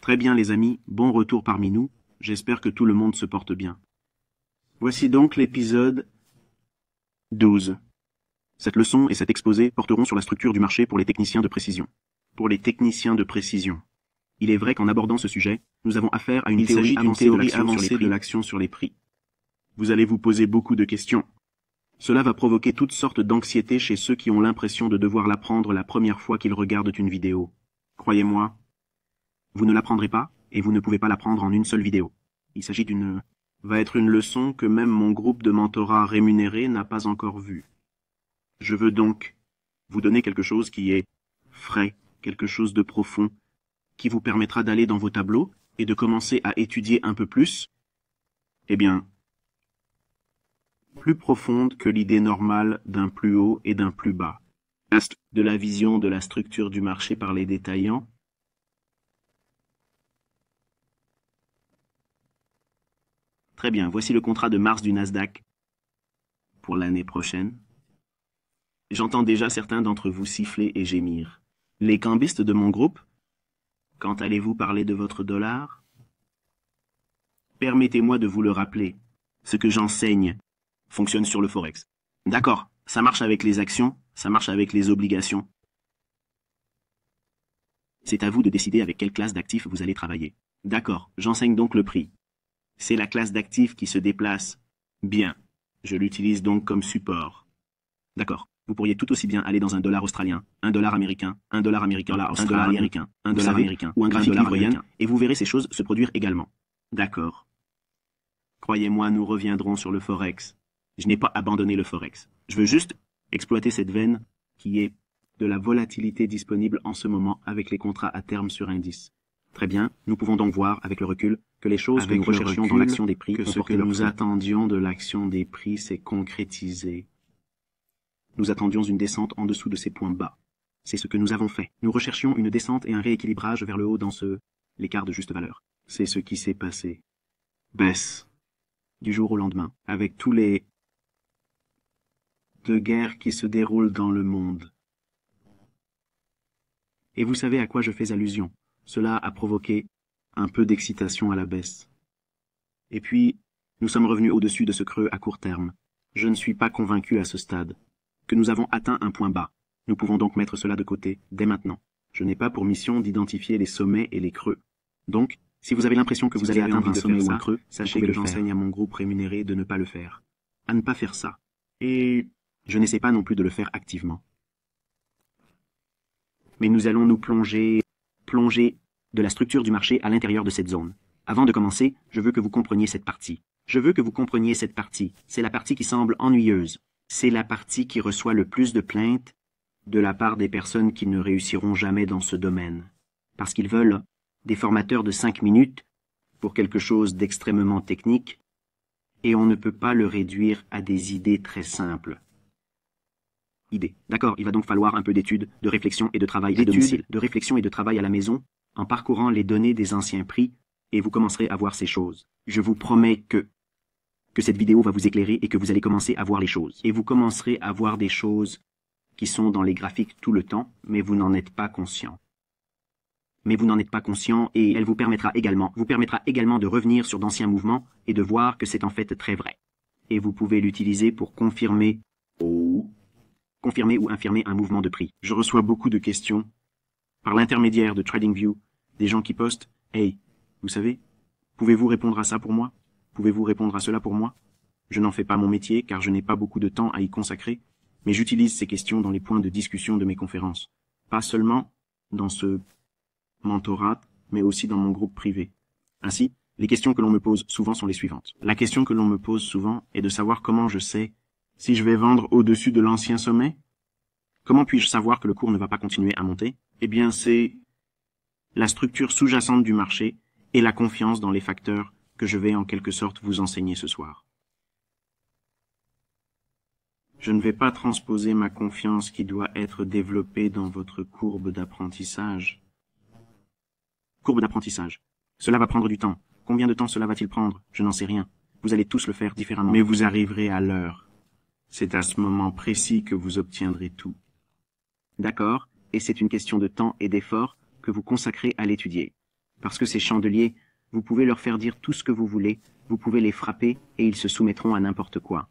Très bien les amis, bon retour parmi nous, j'espère que tout le monde se porte bien. Voici donc l'épisode 12. Cette leçon et cet exposé porteront sur la structure du marché pour les techniciens de précision. Pour les techniciens de précision. Il est vrai qu'en abordant ce sujet, nous avons affaire à une théorie avancée de l'action sur les prix. Vous allez vous poser beaucoup de questions. Cela va provoquer toutes sortes d'anxiété chez ceux qui ont l'impression de devoir l'apprendre la première fois qu'ils regardent une vidéo. Croyez-moi, vous ne l'apprendrez pas et vous ne pouvez pas l'apprendre en une seule vidéo. Il s'agit va être une leçon que même mon groupe de mentorat rémunéré n'a pas encore vue. Je veux donc vous donner quelque chose qui est frais, quelque chose de profond, qui vous permettra d'aller dans vos tableaux et de commencer à étudier un peu plus, plus profonde que l'idée normale d'un plus haut et d'un plus bas. De la vision de la structure du marché par les détaillants. Très bien, voici le contrat de mars du Nasdaq pour l'année prochaine. J'entends déjà certains d'entre vous siffler et gémir. Les cambistes de mon groupe, quand allez-vous parler de votre dollar? Permettez-moi de vous le rappeler. Ce que j'enseigne fonctionne sur le Forex. D'accord, ça marche avec les actions, ça marche avec les obligations. C'est à vous de décider avec quelle classe d'actifs vous allez travailler. D'accord, j'enseigne donc le prix. C'est la classe d'actifs qui se déplace. Bien, je l'utilise donc comme support. D'accord. Vous pourriez tout aussi bien aller dans un dollar australien, un dollar américain, un dollar américain, un dollar américain, un dollar américain, ou un graphique ivoirien, et vous verrez ces choses se produire également. D'accord. Croyez-moi, nous reviendrons sur le Forex. Je n'ai pas abandonné le Forex. Je veux juste exploiter cette veine qui est de la volatilité disponible en ce moment avec les contrats à terme sur indice. Très bien, nous pouvons donc voir, avec le recul, que les choses que nous recherchions dans l'action des prix, que ce que nous attendions de l'action des prix s'est concrétisé. Nous attendions une descente en dessous de ces points bas. C'est ce que nous avons fait. Nous recherchions une descente et un rééquilibrage vers le haut dans l'écart de juste valeur. C'est ce qui s'est passé. Baisse. Du jour au lendemain. Avec tous les de guerres qui se déroulent dans le monde. Et vous savez à quoi je fais allusion. Cela a provoqué un peu d'excitation à la baisse. Et puis, nous sommes revenus au-dessus de ce creux à court terme. Je ne suis pas convaincu à ce stade que nous avons atteint un point bas. Nous pouvons donc mettre cela de côté, dès maintenant. Je n'ai pas pour mission d'identifier les sommets et les creux. Donc, si vous avez l'impression que vous allez atteindre un sommet ou un creux, sachez que j'enseigne à mon groupe rémunéré de ne pas le faire. À ne pas faire ça. Et je n'essaie pas non plus de le faire activement. Mais nous allons nous plonger de la structure du marché à l'intérieur de cette zone. Avant de commencer, je veux que vous compreniez cette partie. C'est la partie qui semble ennuyeuse. C'est la partie qui reçoit le plus de plaintes de la part des personnes qui ne réussiront jamais dans ce domaine. Parce qu'ils veulent des formateurs de 5 minutes pour quelque chose d'extrêmement technique, et on ne peut pas le réduire à des idées très simples. D'accord, il va donc falloir un peu d'études, de réflexion et de travail à domicile, de réflexion et de travail à la maison, en parcourant les données des anciens prix, et vous commencerez à voir ces choses. Je vous promets que cette vidéo va vous éclairer et que vous allez commencer à voir les choses. Et vous commencerez à voir des choses qui sont dans les graphiques tout le temps, mais vous n'en êtes pas conscient. Et elle vous permettra également de revenir sur d'anciens mouvements et de voir que c'est en fait très vrai. Et vous pouvez l'utiliser pour confirmer ou infirmer un mouvement de prix. Je reçois beaucoup de questions par l'intermédiaire de TradingView, des gens qui postent « Hey, vous savez, pouvez-vous répondre à ça pour moi ? Pouvez-vous répondre à cela pour moi ? Je n'en fais pas mon métier car je n'ai pas beaucoup de temps à y consacrer, mais j'utilise ces questions dans les points de discussion de mes conférences. Pas seulement dans ce mentorat, mais aussi dans mon groupe privé. Ainsi, les questions que l'on me pose souvent sont les suivantes. La question que l'on me pose souvent est de savoir comment je sais si je vais vendre au-dessus de l'ancien sommet. Comment puis-je savoir que le cours ne va pas continuer à monter? Eh bien, c'est la structure sous-jacente du marché et la confiance dans les facteurs que je vais en quelque sorte vous enseigner ce soir. Je ne vais pas transposer ma confiance qui doit être développée dans votre courbe d'apprentissage. Courbe d'apprentissage. Cela va prendre du temps. Combien de temps cela va-t-il prendre? Je n'en sais rien. Vous allez tous le faire différemment. Mais vous arriverez à l'heure. C'est à ce moment précis que vous obtiendrez tout. D'accord, et c'est une question de temps et d'effort que vous consacrez à l'étudier. Parce que ces chandeliers, vous pouvez leur faire dire tout ce que vous voulez, vous pouvez les frapper et ils se soumettront à n'importe quoi.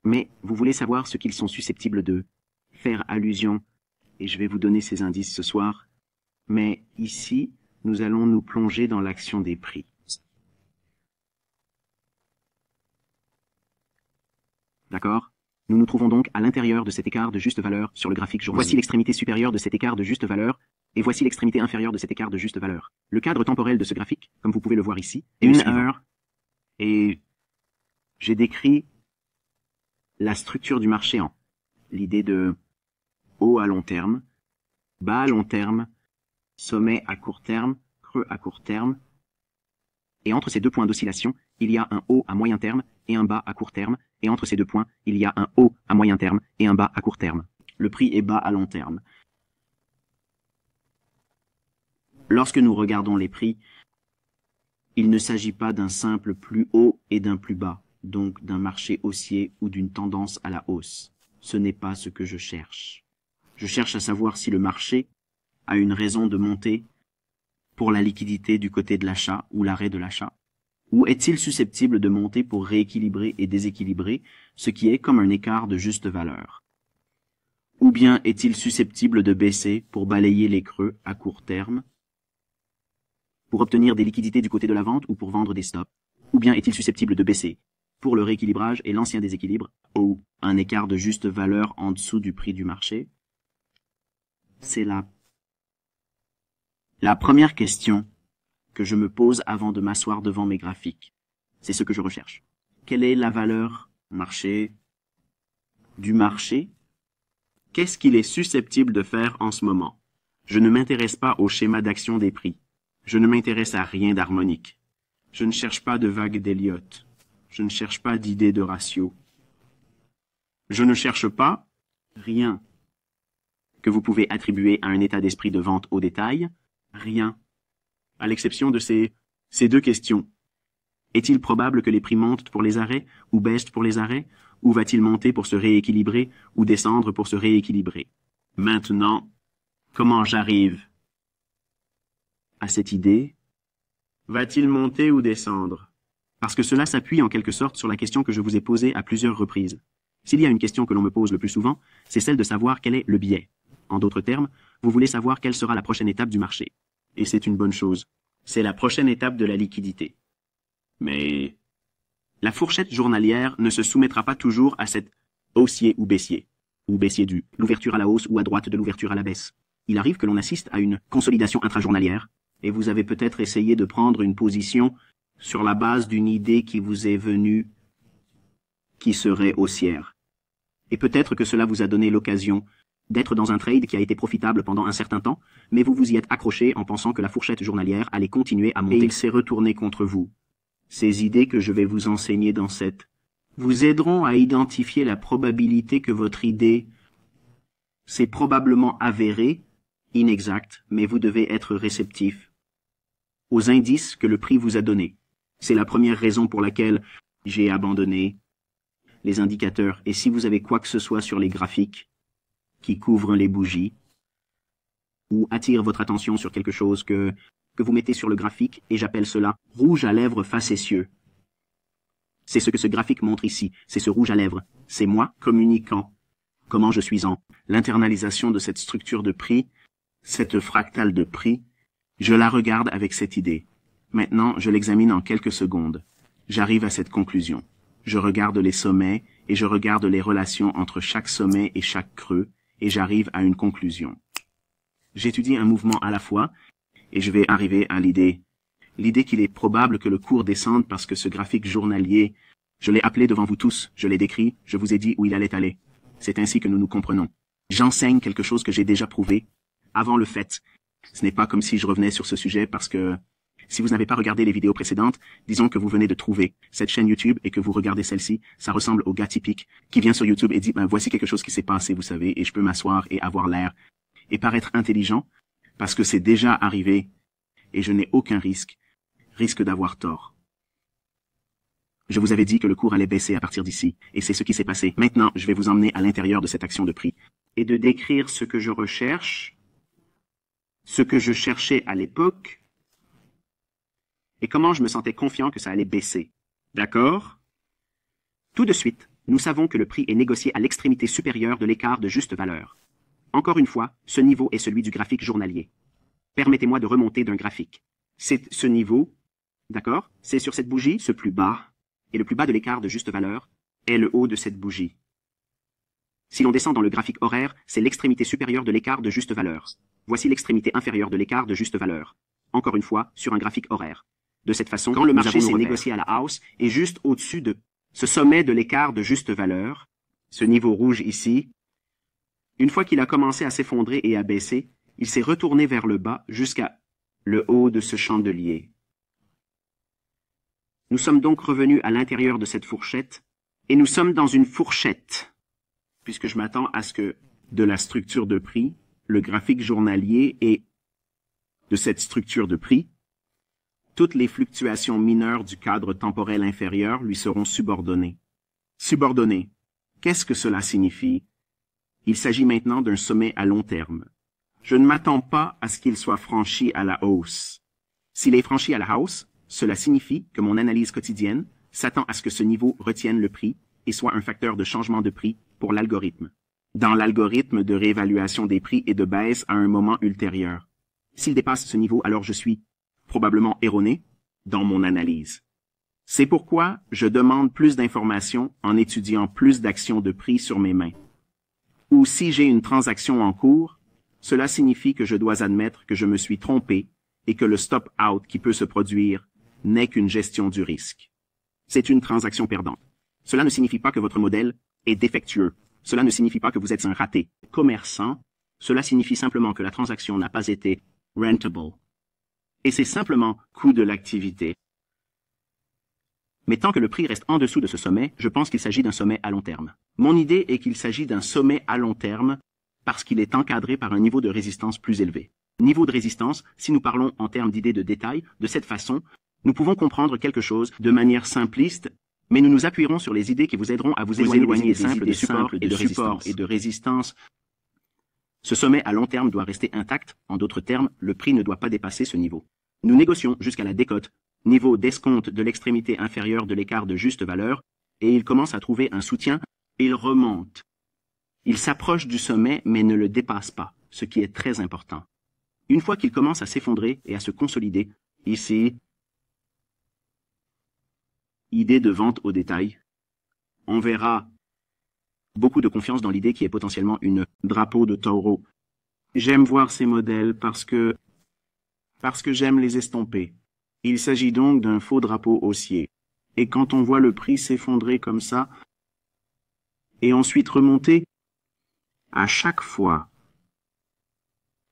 Mais vous voulez savoir ce qu'ils sont susceptibles de faire allusion, et je vais vous donner ces indices ce soir, mais ici, nous allons nous plonger dans l'action des prix. D'accord? Nous nous trouvons donc à l'intérieur de cet écart de juste valeur sur le graphique journalier. Voici l'extrémité supérieure de cet écart de juste valeur, et voici l'extrémité inférieure de cet écart de juste valeur. Le cadre temporel de ce graphique, comme vous pouvez le voir ici, est une heure, et j'ai décrit la structure du marché en l'idée de haut à long terme, bas à long terme, sommet à court terme, creux à court terme, et entre ces deux points d'oscillation, il y a un haut à moyen terme et un bas à court terme, et entre ces deux points, il y a un haut à moyen terme et un bas à court terme. Le prix est bas à long terme. Lorsque nous regardons les prix, il ne s'agit pas d'un simple plus haut et d'un plus bas, donc d'un marché haussier ou d'une tendance à la hausse. Ce n'est pas ce que je cherche. Je cherche à savoir si le marché a une raison de monter pour la liquidité du côté de l'achat ou l'arrêt de l'achat, ou est-il susceptible de monter pour rééquilibrer et déséquilibrer ce qui est comme un écart de juste valeur? Ou bien est-il susceptible de baisser pour balayer les creux à court terme, pour obtenir des liquidités du côté de la vente ou pour vendre des stops? Ou bien est-il susceptible de baisser pour le rééquilibrage et l'ancien déséquilibre, ou un écart de juste valeur en dessous du prix du marché? C'est la première question que je me pose avant de m'asseoir devant mes graphiques. C'est ce que je recherche. Quelle est la valeur marché du marché? Qu'est-ce qu'il est susceptible de faire en ce moment? Je ne m'intéresse pas au schéma d'action des prix. Je ne m'intéresse à rien d'harmonique. Je ne cherche pas de vague d'Elliott. Je ne cherche pas d'idée de ratio. Je ne cherche pas rien que vous pouvez attribuer à un état d'esprit de vente au détail. Rien. À l'exception de ces deux questions. Est-il probable que les prix montent pour les arrêts, ou baissent pour les arrêts, ou va-t-il monter pour se rééquilibrer, ou descendre pour se rééquilibrer? Maintenant, comment j'arrive à cette idée? Va-t-il monter ou descendre? Parce que cela s'appuie en quelque sorte sur la question que je vous ai posée à plusieurs reprises. S'il y a une question que l'on me pose le plus souvent, c'est celle de savoir quel est le biais. En d'autres termes, vous voulez savoir quelle sera la prochaine étape du marché. Et c'est une bonne chose. C'est la prochaine étape de la liquidité. Mais la fourchette journalière ne se soumettra pas toujours à cette haussier ou baissier du l'ouverture à la hausse ou à droite de l'ouverture à la baisse. Il arrive que l'on assiste à une consolidation intrajournalière, et vous avez peut-être essayé de prendre une position sur la base d'une idée qui vous est venue qui serait haussière. Et peut-être que cela vous a donné l'occasion d'être dans un trade qui a été profitable pendant un certain temps, mais vous vous y êtes accroché en pensant que la fourchette journalière allait continuer à monter. Et il s'est retourné contre vous. Ces idées que je vais vous enseigner dans cette vous aideront à identifier la probabilité que votre idée s'est probablement avérée, inexacte, mais vous devez être réceptif aux indices que le prix vous a donnés. C'est la première raison pour laquelle j'ai abandonné les indicateurs. Et si vous avez quoi que ce soit sur les graphiques qui couvrent les bougies, ou attirent votre attention sur quelque chose que vous mettez sur le graphique, et j'appelle cela rouge à lèvres facétieux. C'est ce que ce graphique montre ici, c'est ce rouge à lèvres. C'est moi communiquant comment je suis en l'internalisation de cette structure de prix, cette fractale de prix. Je la regarde avec cette idée. Maintenant, je l'examine en quelques secondes. J'arrive à cette conclusion. Je regarde les sommets et je regarde les relations entre chaque sommet et chaque creux, et j'arrive à une conclusion. J'étudie un mouvement à la fois, et je vais arriver à l'idée qu'il est probable que le cours descende parce que ce graphique journalier, je l'ai appelé devant vous tous, je l'ai décrit, je vous ai dit où il allait aller. C'est ainsi que nous nous comprenons. J'enseigne quelque chose que j'ai déjà prouvé avant le fait. Ce n'est pas comme si je revenais sur ce sujet parce que si vous n'avez pas regardé les vidéos précédentes, disons que vous venez de trouver cette chaîne YouTube et que vous regardez celle-ci, ça ressemble au gars typique qui vient sur YouTube et dit voici quelque chose qui s'est passé, vous savez, et je peux m'asseoir et avoir l'air et paraître intelligent parce que c'est déjà arrivé et je n'ai aucun risque d'avoir tort. Je vous avais dit que le cours allait baisser à partir d'ici, et c'est ce qui s'est passé. Maintenant, je vais vous emmener à l'intérieur de cette action de prix et de décrire ce que je recherche, ce que je cherchais à l'époque et comment je me sentais confiant que ça allait baisser. D'accord? Tout de suite, nous savons que le prix est négocié à l'extrémité supérieure de l'écart de juste valeur. Encore une fois, ce niveau est celui du graphique journalier. Permettez-moi de remonter d'un graphique. C'est ce niveau, d'accord? C'est sur cette bougie, ce plus bas, et le plus bas de l'écart de juste valeur est le haut de cette bougie. Si l'on descend dans le graphique horaire, c'est l'extrémité supérieure de l'écart de juste valeur. Voici l'extrémité inférieure de l'écart de juste valeur. Encore une fois, sur un graphique horaire. De cette façon, quand le marché s'est négocié à la hausse et juste au-dessus de ce sommet de l'écart de juste valeur, ce niveau rouge ici, une fois qu'il a commencé à s'effondrer et à baisser, il s'est retourné vers le bas jusqu'à le haut de ce chandelier. Nous sommes donc revenus à l'intérieur de cette fourchette, et nous sommes dans une fourchette, puisque je m'attends à ce que de la structure de prix, le graphique journalier et de cette structure de prix, toutes les fluctuations mineures du cadre temporel inférieur lui seront subordonnées. Subordonnées. Qu'est-ce que cela signifie? Il s'agit maintenant d'un sommet à long terme. Je ne m'attends pas à ce qu'il soit franchi à la hausse. S'il est franchi à la hausse, cela signifie que mon analyse quotidienne s'attend à ce que ce niveau retienne le prix et soit un facteur de changement de prix pour l'algorithme. Dans l'algorithme de réévaluation des prix et de baisse à un moment ultérieur. S'il dépasse ce niveau, alors je suis probablement erroné dans mon analyse. C'est pourquoi je demande plus d'informations en étudiant plus d'actions de prix sur mes mains. Ou si j'ai une transaction en cours, cela signifie que je dois admettre que je me suis trompé et que le stop-out qui peut se produire n'est qu'une gestion du risque. C'est une transaction perdante. Cela ne signifie pas que votre modèle est défectueux. Cela ne signifie pas que vous êtes un raté commerçant. Cela signifie simplement que la transaction n'a pas été rentable. Et c'est simplement coût de l'activité. Mais tant que le prix reste en dessous de ce sommet, je pense qu'il s'agit d'un sommet à long terme. Mon idée est qu'il s'agit d'un sommet à long terme parce qu'il est encadré par un niveau de résistance plus élevé. Niveau de résistance, si nous parlons en termes d'idées de détail, de cette façon, nous pouvons comprendre quelque chose de manière simpliste, mais nous nous appuierons sur les idées qui vous aideront à vous éloigner des idées simples de support et de résistance. Ce sommet à long terme doit rester intact. En d'autres termes, le prix ne doit pas dépasser ce niveau. Nous négocions jusqu'à la décote, niveau d'escompte de l'extrémité inférieure de l'écart de juste valeur, et il commence à trouver un soutien, et il remonte. Il s'approche du sommet, mais ne le dépasse pas, ce qui est très important. Une fois qu'il commence à s'effondrer et à se consolider, ici, idée de vente au détail, on verra beaucoup de confiance dans l'idée qui est potentiellement une drapeau de taureau. J'aime voir ces modèles parce que j'aime les estomper. Il s'agit donc d'un faux drapeau haussier. Et quand on voit le prix s'effondrer comme ça, et ensuite remonter, à chaque fois,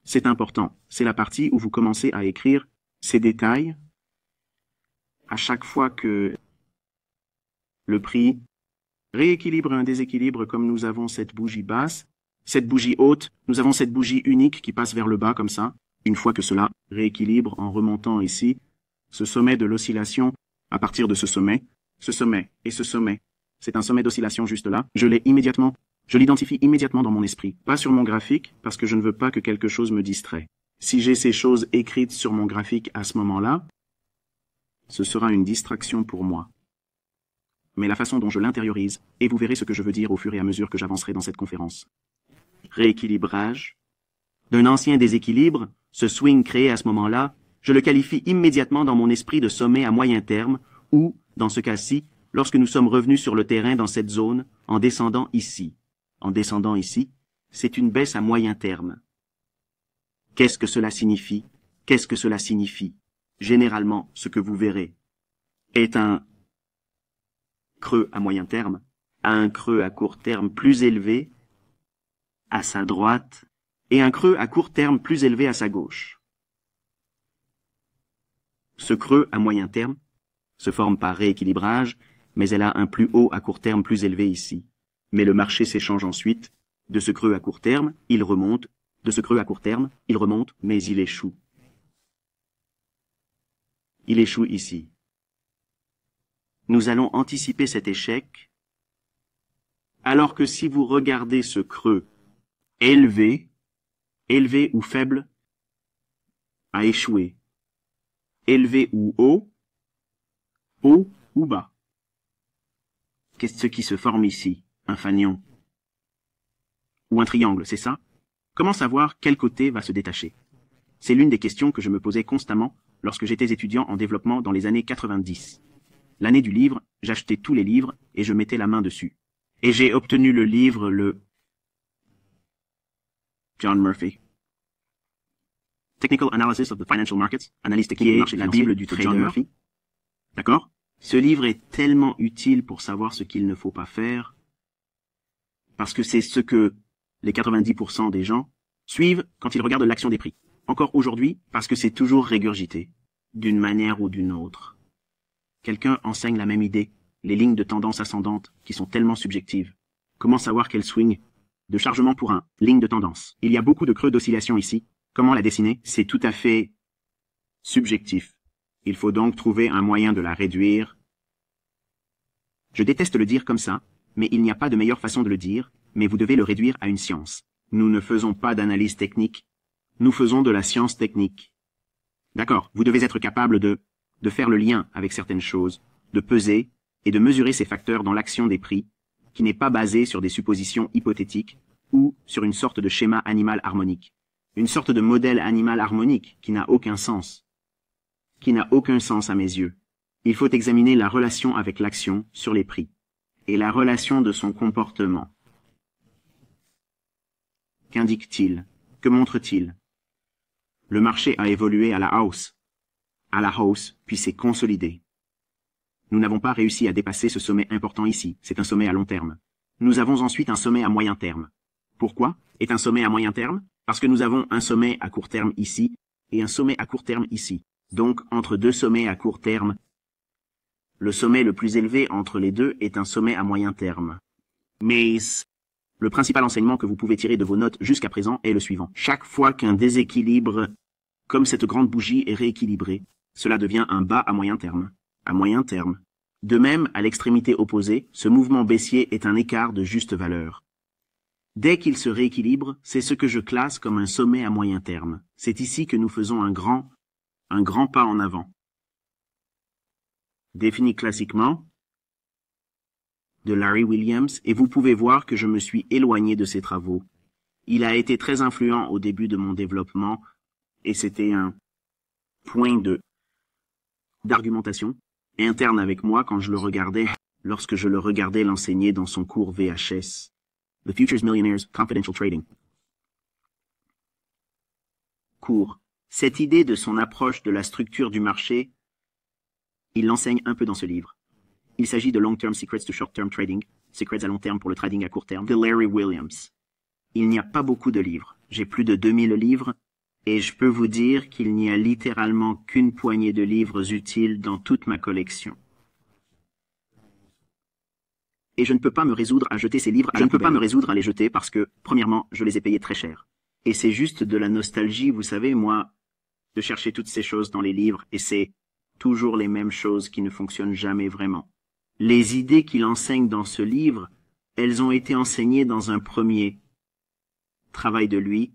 c'est important. C'est la partie où vous commencez à écrire ces détails. À chaque fois que le prix rééquilibre un déséquilibre comme nous avons cette bougie basse, cette bougie haute, nous avons cette bougie unique qui passe vers le bas comme ça. Une fois que cela rééquilibre en remontant ici, ce sommet de l'oscillation, à partir de ce sommet et ce sommet, c'est un sommet d'oscillation juste là, je l'identifie immédiatement dans mon esprit, pas sur mon graphique, parce que je ne veux pas que quelque chose me distrait. Si j'ai ces choses écrites sur mon graphique à ce moment-là, ce sera une distraction pour moi. Mais la façon dont je l'intériorise, et vous verrez ce que je veux dire au fur et à mesure que j'avancerai dans cette conférence. Rééquilibrage. D'un ancien déséquilibre, ce swing créé à ce moment-là, je le qualifie immédiatement dans mon esprit de sommet à moyen terme, ou, dans ce cas-ci, lorsque nous sommes revenus sur le terrain dans cette zone, en descendant ici. En descendant ici, c'est une baisse à moyen terme. Qu'est-ce que cela signifie? Qu'est-ce que cela signifie? Généralement, ce que vous verrez est un creux à moyen terme, à un creux à court terme plus élevé à sa droite et un creux à court terme plus élevé à sa gauche. Ce creux à moyen terme se forme par rééquilibrage, mais elle a un plus haut à court terme plus élevé ici. Mais le marché s'échange ensuite. De ce creux à court terme, il remonte. De ce creux à court terme, il remonte, mais il échoue. Il échoue ici. Nous allons anticiper cet échec, alors que si vous regardez ce creux élevé ou faible, a échoué. Élevé ou haut ou bas. Qu'est-ce qui se forme ici? Un fanion. Ou un triangle, c'est ça? Comment savoir quel côté va se détacher? C'est l'une des questions que je me posais constamment lorsque j'étais étudiant en développement dans les années 90. L'année du livre, j'achetais tous les livres et je mettais la main dessus. Et j'ai obtenu le livre, le John Murphy. Technical Analysis of the Financial Markets, analyse technique du marché financier, la Bible du trader. John Murphy. D'accord? Ce livre est tellement utile pour savoir ce qu'il ne faut pas faire, parce que c'est ce que les 90% des gens suivent quand ils regardent l'action des prix. Encore aujourd'hui, parce que c'est toujours régurgité, d'une manière ou d'une autre. Quelqu'un enseigne la même idée, les lignes de tendance ascendante, qui sont tellement subjectives. Comment savoir quel swing de chargement pour un ligne de tendance? Il y a beaucoup de creux d'oscillation ici. Comment la dessiner? C'est tout à fait subjectif. Il faut donc trouver un moyen de la réduire. Je déteste le dire comme ça, mais il n'y a pas de meilleure façon de le dire, mais vous devez le réduire à une science. Nous ne faisons pas d'analyse technique, nous faisons de la science technique. D'accord, vous devez être capable de faire le lien avec certaines choses, de peser et de mesurer ces facteurs dans l'action des prix, qui n'est pas basé sur des suppositions hypothétiques ou sur une sorte de schéma animal harmonique. Une sorte de modèle animal harmonique qui n'a aucun sens. Qui n'a aucun sens à mes yeux. Il faut examiner la relation avec l'action sur les prix et la relation de son comportement. Qu'indique-t-il? Que montre-t-il? Le marché a évolué à la hausse, puis s'est consolidé. Nous n'avons pas réussi à dépasser ce sommet important ici, c'est un sommet à long terme. Nous avons ensuite un sommet à moyen terme. Pourquoi est un sommet à moyen terme? Parce que nous avons un sommet à court terme ici et un sommet à court terme ici. Donc, entre deux sommets à court terme, le sommet le plus élevé entre les deux est un sommet à moyen terme. Mais le principal enseignement que vous pouvez tirer de vos notes jusqu'à présent est le suivant. Chaque fois qu'un déséquilibre, comme cette grande bougie, est rééquilibré, cela devient un bas à moyen terme. À moyen terme. De même, à l'extrémité opposée, ce mouvement baissier est un écart de juste valeur. Dès qu'il se rééquilibre, c'est ce que je classe comme un sommet à moyen terme. C'est ici que nous faisons un grand pas en avant. Défini classiquement de Larry Williams, et vous pouvez voir que je me suis éloigné de ses travaux. Il a été très influent au début de mon développement, et c'était un point d'argumentation interne avec moi quand je le regardais, lorsque je le regardais l'enseigner dans son cours VHS. The Futures Millionaires Confidential Trading. Cours. Cette idée de son approche de la structure du marché, il l'enseigne un peu dans ce livre. Il s'agit de Long-Term Secrets to Short-Term Trading, Secrets à long terme pour le trading à court terme, de Larry Williams. Il n'y a pas beaucoup de livres. J'ai plus de 2000 livres, et je peux vous dire qu'il n'y a littéralement qu'une poignée de livres utiles dans toute ma collection. Et je ne peux pas me résoudre à jeter ces livres à la poubelle. Je ne peux pas me résoudre à les jeter parce que, premièrement, je les ai payés très cher. Et c'est juste de la nostalgie, vous savez, moi, de chercher toutes ces choses dans les livres, et c'est toujours les mêmes choses qui ne fonctionnent jamais vraiment. Les idées qu'il enseigne dans ce livre, elles ont été enseignées dans un premier travail de lui,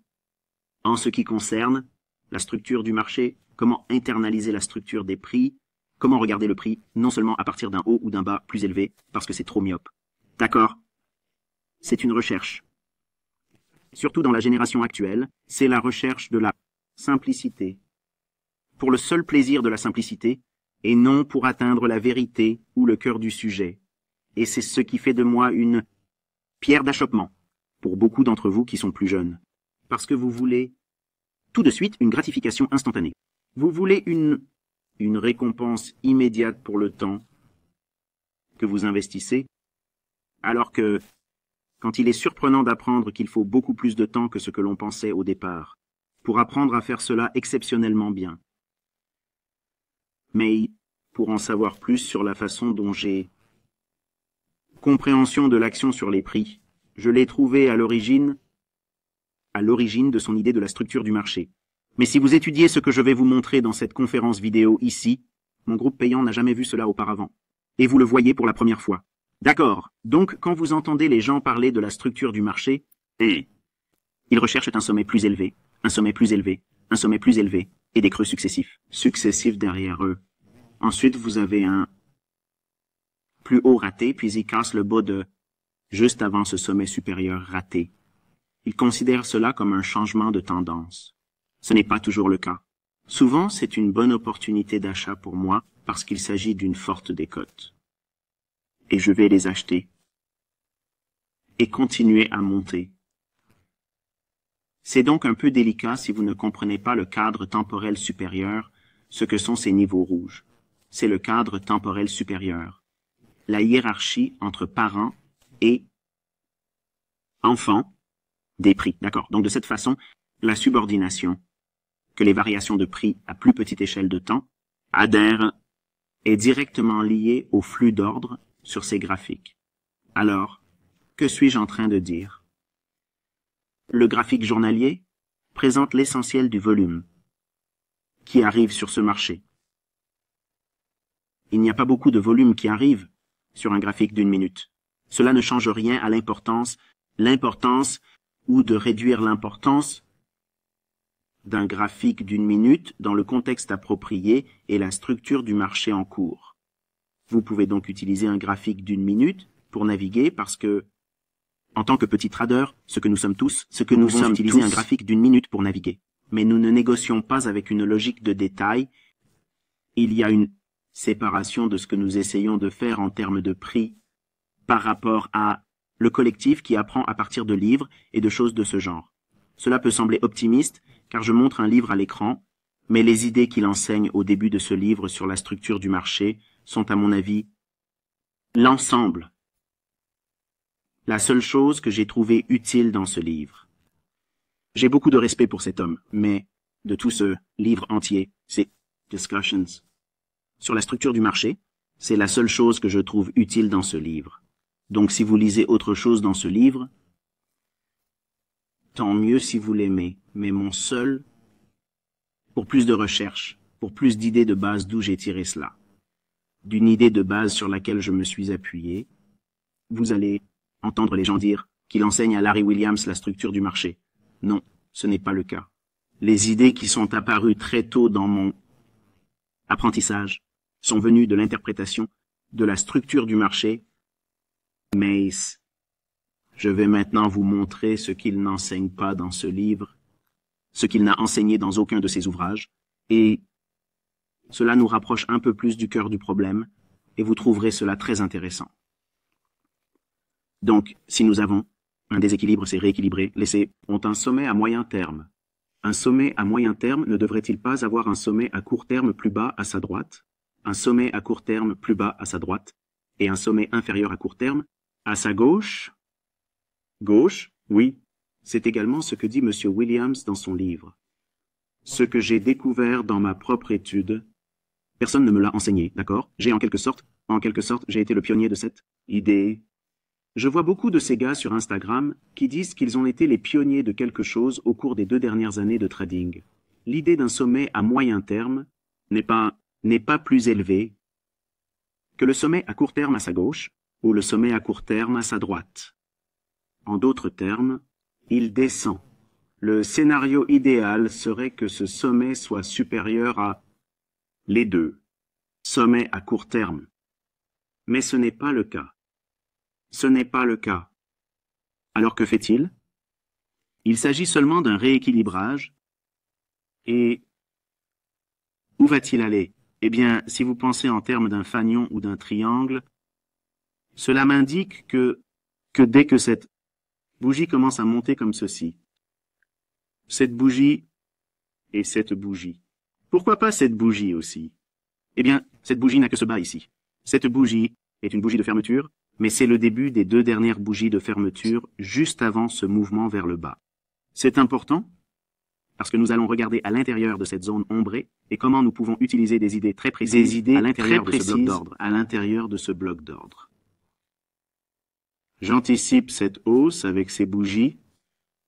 en ce qui concerne la structure du marché, comment internaliser la structure des prix, comment regarder le prix, non seulement à partir d'un haut ou d'un bas plus élevé, parce que c'est trop myope. D'accord? C'est une recherche. Surtout dans la génération actuelle, c'est la recherche de la simplicité. Pour le seul plaisir de la simplicité, et non pour atteindre la vérité ou le cœur du sujet. Et c'est ce qui fait de moi une pierre d'achoppement, pour beaucoup d'entre vous qui sont plus jeunes. Parce que vous voulez, tout de suite, une gratification instantanée. Vous voulez une récompense immédiate pour le temps que vous investissez, alors que, quand il est surprenant d'apprendre qu'il faut beaucoup plus de temps que ce que l'on pensait au départ, pour apprendre à faire cela exceptionnellement bien. Mais, pour en savoir plus sur la façon dont j'ai compréhension de l'action sur les prix, je l'ai trouvé à l'origine de son idée de la structure du marché. Mais si vous étudiez ce que je vais vous montrer dans cette conférence vidéo ici, mon groupe payant n'a jamais vu cela auparavant. Et vous le voyez pour la première fois. D'accord. Donc, quand vous entendez les gens parler de la structure du marché, ils recherchent un sommet plus élevé, un sommet plus élevé, un sommet plus élevé, et des creux successifs derrière eux. Ensuite, vous avez un plus haut raté, puis il casse le bas de juste avant ce sommet supérieur raté. Il considère cela comme un changement de tendance. Ce n'est pas toujours le cas. Souvent, c'est une bonne opportunité d'achat pour moi parce qu'il s'agit d'une forte décote. Et je vais les acheter. Et continuer à monter. C'est donc un peu délicat si vous ne comprenez pas le cadre temporel supérieur, ce que sont ces niveaux rouges. C'est le cadre temporel supérieur. La hiérarchie entre parents et enfants des prix. D'accord. Donc de cette façon, la subordination, que les variations de prix à plus petite échelle de temps adhèrent, est directement liée au flux d'ordre sur ces graphiques. Alors, que suis-je en train de dire? Le graphique journalier présente l'essentiel du volume qui arrive sur ce marché. Il n'y a pas beaucoup de volume qui arrive sur un graphique d'une minute. Cela ne change rien à l'importance ou de réduire l'importance d'un graphique d'une minute dans le contexte approprié et la structure du marché en cours. Vous pouvez donc utiliser un graphique d'une minute pour naviguer parce que, en tant que petit trader, ce que nous sommes tous, utiliser un graphique d'une minute pour naviguer. Mais nous ne négocions pas avec une logique de détail. Il y a une séparation de ce que nous essayons de faire en termes de prix par rapport à le collectif qui apprend à partir de livres et de choses de ce genre. Cela peut sembler optimiste, car je montre un livre à l'écran, mais les idées qu'il enseigne au début de ce livre sur la structure du marché sont, à mon avis, l'ensemble. La seule chose que j'ai trouvée utile dans ce livre. J'ai beaucoup de respect pour cet homme, mais de tout ce livre entier, c'est Discussions sur la structure du marché, c'est la seule chose que je trouve utile dans ce livre. Donc si vous lisez autre chose dans ce livre, tant mieux si vous l'aimez, mais pour plus de recherche, pour plus d'idées de base d'où j'ai tiré cela, d'une idée de base sur laquelle je me suis appuyé, vous allez entendre les gens dire qu'il enseigne à Larry Williams la structure du marché. Non, ce n'est pas le cas. Les idées qui sont apparues très tôt dans mon apprentissage sont venues de l'interprétation de la structure du marché, mais je vais maintenant vous montrer ce qu'il n'enseigne pas dans ce livre, ce qu'il n'a enseigné dans aucun de ses ouvrages, et cela nous rapproche un peu plus du cœur du problème, et vous trouverez cela très intéressant. Donc, si nous avons un déséquilibre, c'est rééquilibré, ont un sommet à moyen terme. Un sommet à moyen terme ne devrait-il pas avoir un sommet à court terme plus bas à sa droite, un sommet à court terme plus bas à sa droite, et un sommet inférieur à court terme à sa gauche? Gauche, oui, c'est également ce que dit M. Williams dans son livre. Ce que j'ai découvert dans ma propre étude, personne ne me l'a enseigné, d'accord? J'ai en quelque sorte, j'ai été le pionnier de cette idée. Je vois beaucoup de ces gars sur Instagram qui disent qu'ils ont été les pionniers de quelque chose au cours des 2 dernières années de trading. L'idée d'un sommet à moyen terme n'est pas plus élevée que le sommet à court terme à sa gauche ou le sommet à court terme à sa droite. En d'autres termes, il descend. Le scénario idéal serait que ce sommet soit supérieur à les deux, sommet à court terme. Mais ce n'est pas le cas. Ce n'est pas le cas. Alors que fait-il? Il s'agit seulement d'un rééquilibrage. Et où va-t-il aller? Eh bien, si vous pensez en termes d'un fanion ou d'un triangle, cela m'indique que dès que cette bougie commence à monter comme ceci, cette bougie et cette bougie. Pourquoi pas cette bougie aussi? Eh bien, cette bougie n'a que ce bas ici. Cette bougie est une bougie de fermeture, mais c'est le début des 2 dernières bougies de fermeture juste avant ce mouvement vers le bas. C'est important parce que nous allons regarder à l'intérieur de cette zone ombrée et comment nous pouvons utiliser des idées très précises à l'intérieur de ce bloc d'ordre. J'anticipe cette hausse avec ces bougies,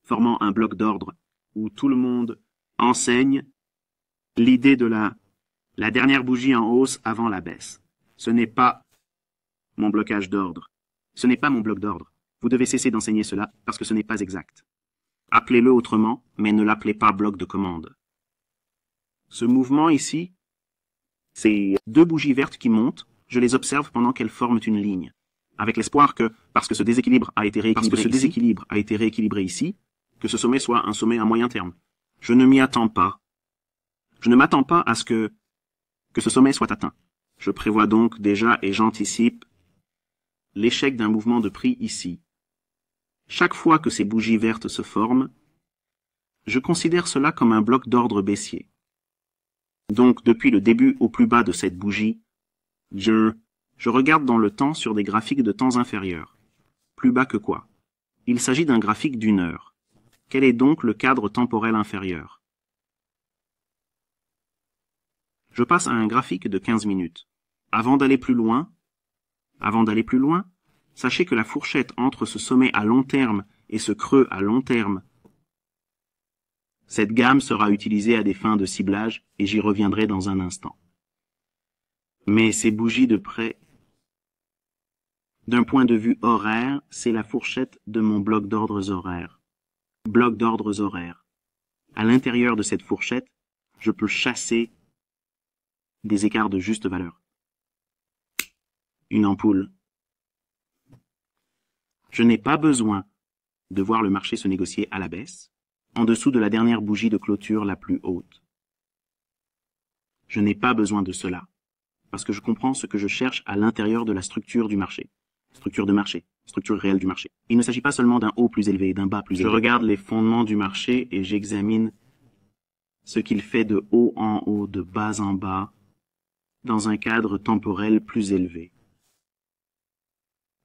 formant un bloc d'ordre où tout le monde enseigne l'idée de la dernière bougie en hausse avant la baisse. Ce n'est pas mon blocage d'ordre. Ce n'est pas mon bloc d'ordre. Vous devez cesser d'enseigner cela parce que ce n'est pas exact. Appelez-le autrement, mais ne l'appelez pas bloc de commande. Ce mouvement ici, c'est deux bougies vertes qui montent, je les observe pendant qu'elles forment une ligne. Avec l'espoir que, parce que ce déséquilibre a été rééquilibré ici, que ce sommet soit un sommet à moyen terme. Je ne m'y attends pas. Je ne m'attends pas à ce que ce sommet soit atteint. Je prévois donc déjà et j'anticipe l'échec d'un mouvement de prix ici. Chaque fois que ces bougies vertes se forment, je considère cela comme un bloc d'ordre baissier. Donc, depuis le début au plus bas de cette bougie, je regarde dans le temps sur des graphiques de temps inférieurs. Plus bas que quoi? Il s'agit d'un graphique d'une heure. Quel est donc le cadre temporel inférieur? Je passe à un graphique de 15 minutes. Avant d'aller plus loin, sachez que la fourchette entre ce sommet à long terme et ce creux à long terme, cette gamme sera utilisée à des fins de ciblage et j'y reviendrai dans un instant. Mais ces bougies de près, d'un point de vue horaire, c'est la fourchette de mon bloc d'ordres horaires. Bloc d'ordres horaires. À l'intérieur de cette fourchette, je peux chasser des écarts de juste valeur. Une ampoule. Je n'ai pas besoin de voir le marché se négocier à la baisse, en dessous de la dernière bougie de clôture la plus haute. Je n'ai pas besoin de cela, parce que je comprends ce que je cherche à l'intérieur de la structure du marché. Structure de marché, structure réelle du marché. Il ne s'agit pas seulement d'un haut plus élevé, d'un bas plus élevé. Je regarde les fondements du marché et j'examine ce qu'il fait de haut en haut, de bas en bas, dans un cadre temporel plus élevé.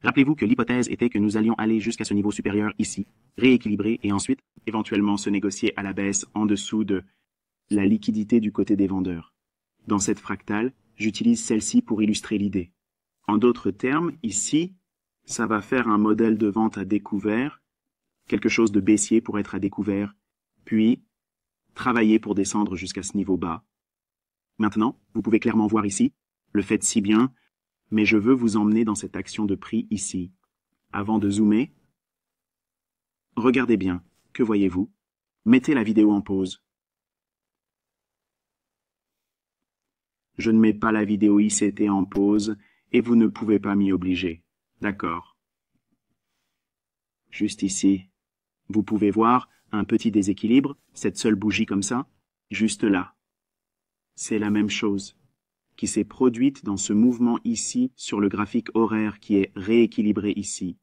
Rappelez-vous que l'hypothèse était que nous allions aller jusqu'à ce niveau supérieur ici, rééquilibrer et ensuite, éventuellement, se négocier à la baisse en dessous de la liquidité du côté des vendeurs. Dans cette fractale, j'utilise celle-ci pour illustrer l'idée. En d'autres termes, ici, ça va faire un modèle de vente à découvert, quelque chose de baissier pour être à découvert, puis travailler pour descendre jusqu'à ce niveau bas. Maintenant, vous pouvez clairement voir ici, le faites si bien, mais je veux vous emmener dans cette action de prix ici. Avant de zoomer, regardez bien, que voyez-vous? Mettez la vidéo en pause. Je ne mets pas la vidéo ICT en pause et vous ne pouvez pas m'y obliger. D'accord. Juste ici, vous pouvez voir un petit déséquilibre, cette seule bougie comme ça, juste là. C'est la même chose qui s'est produite dans ce mouvement ici sur le graphique horaire qui est rééquilibré ici.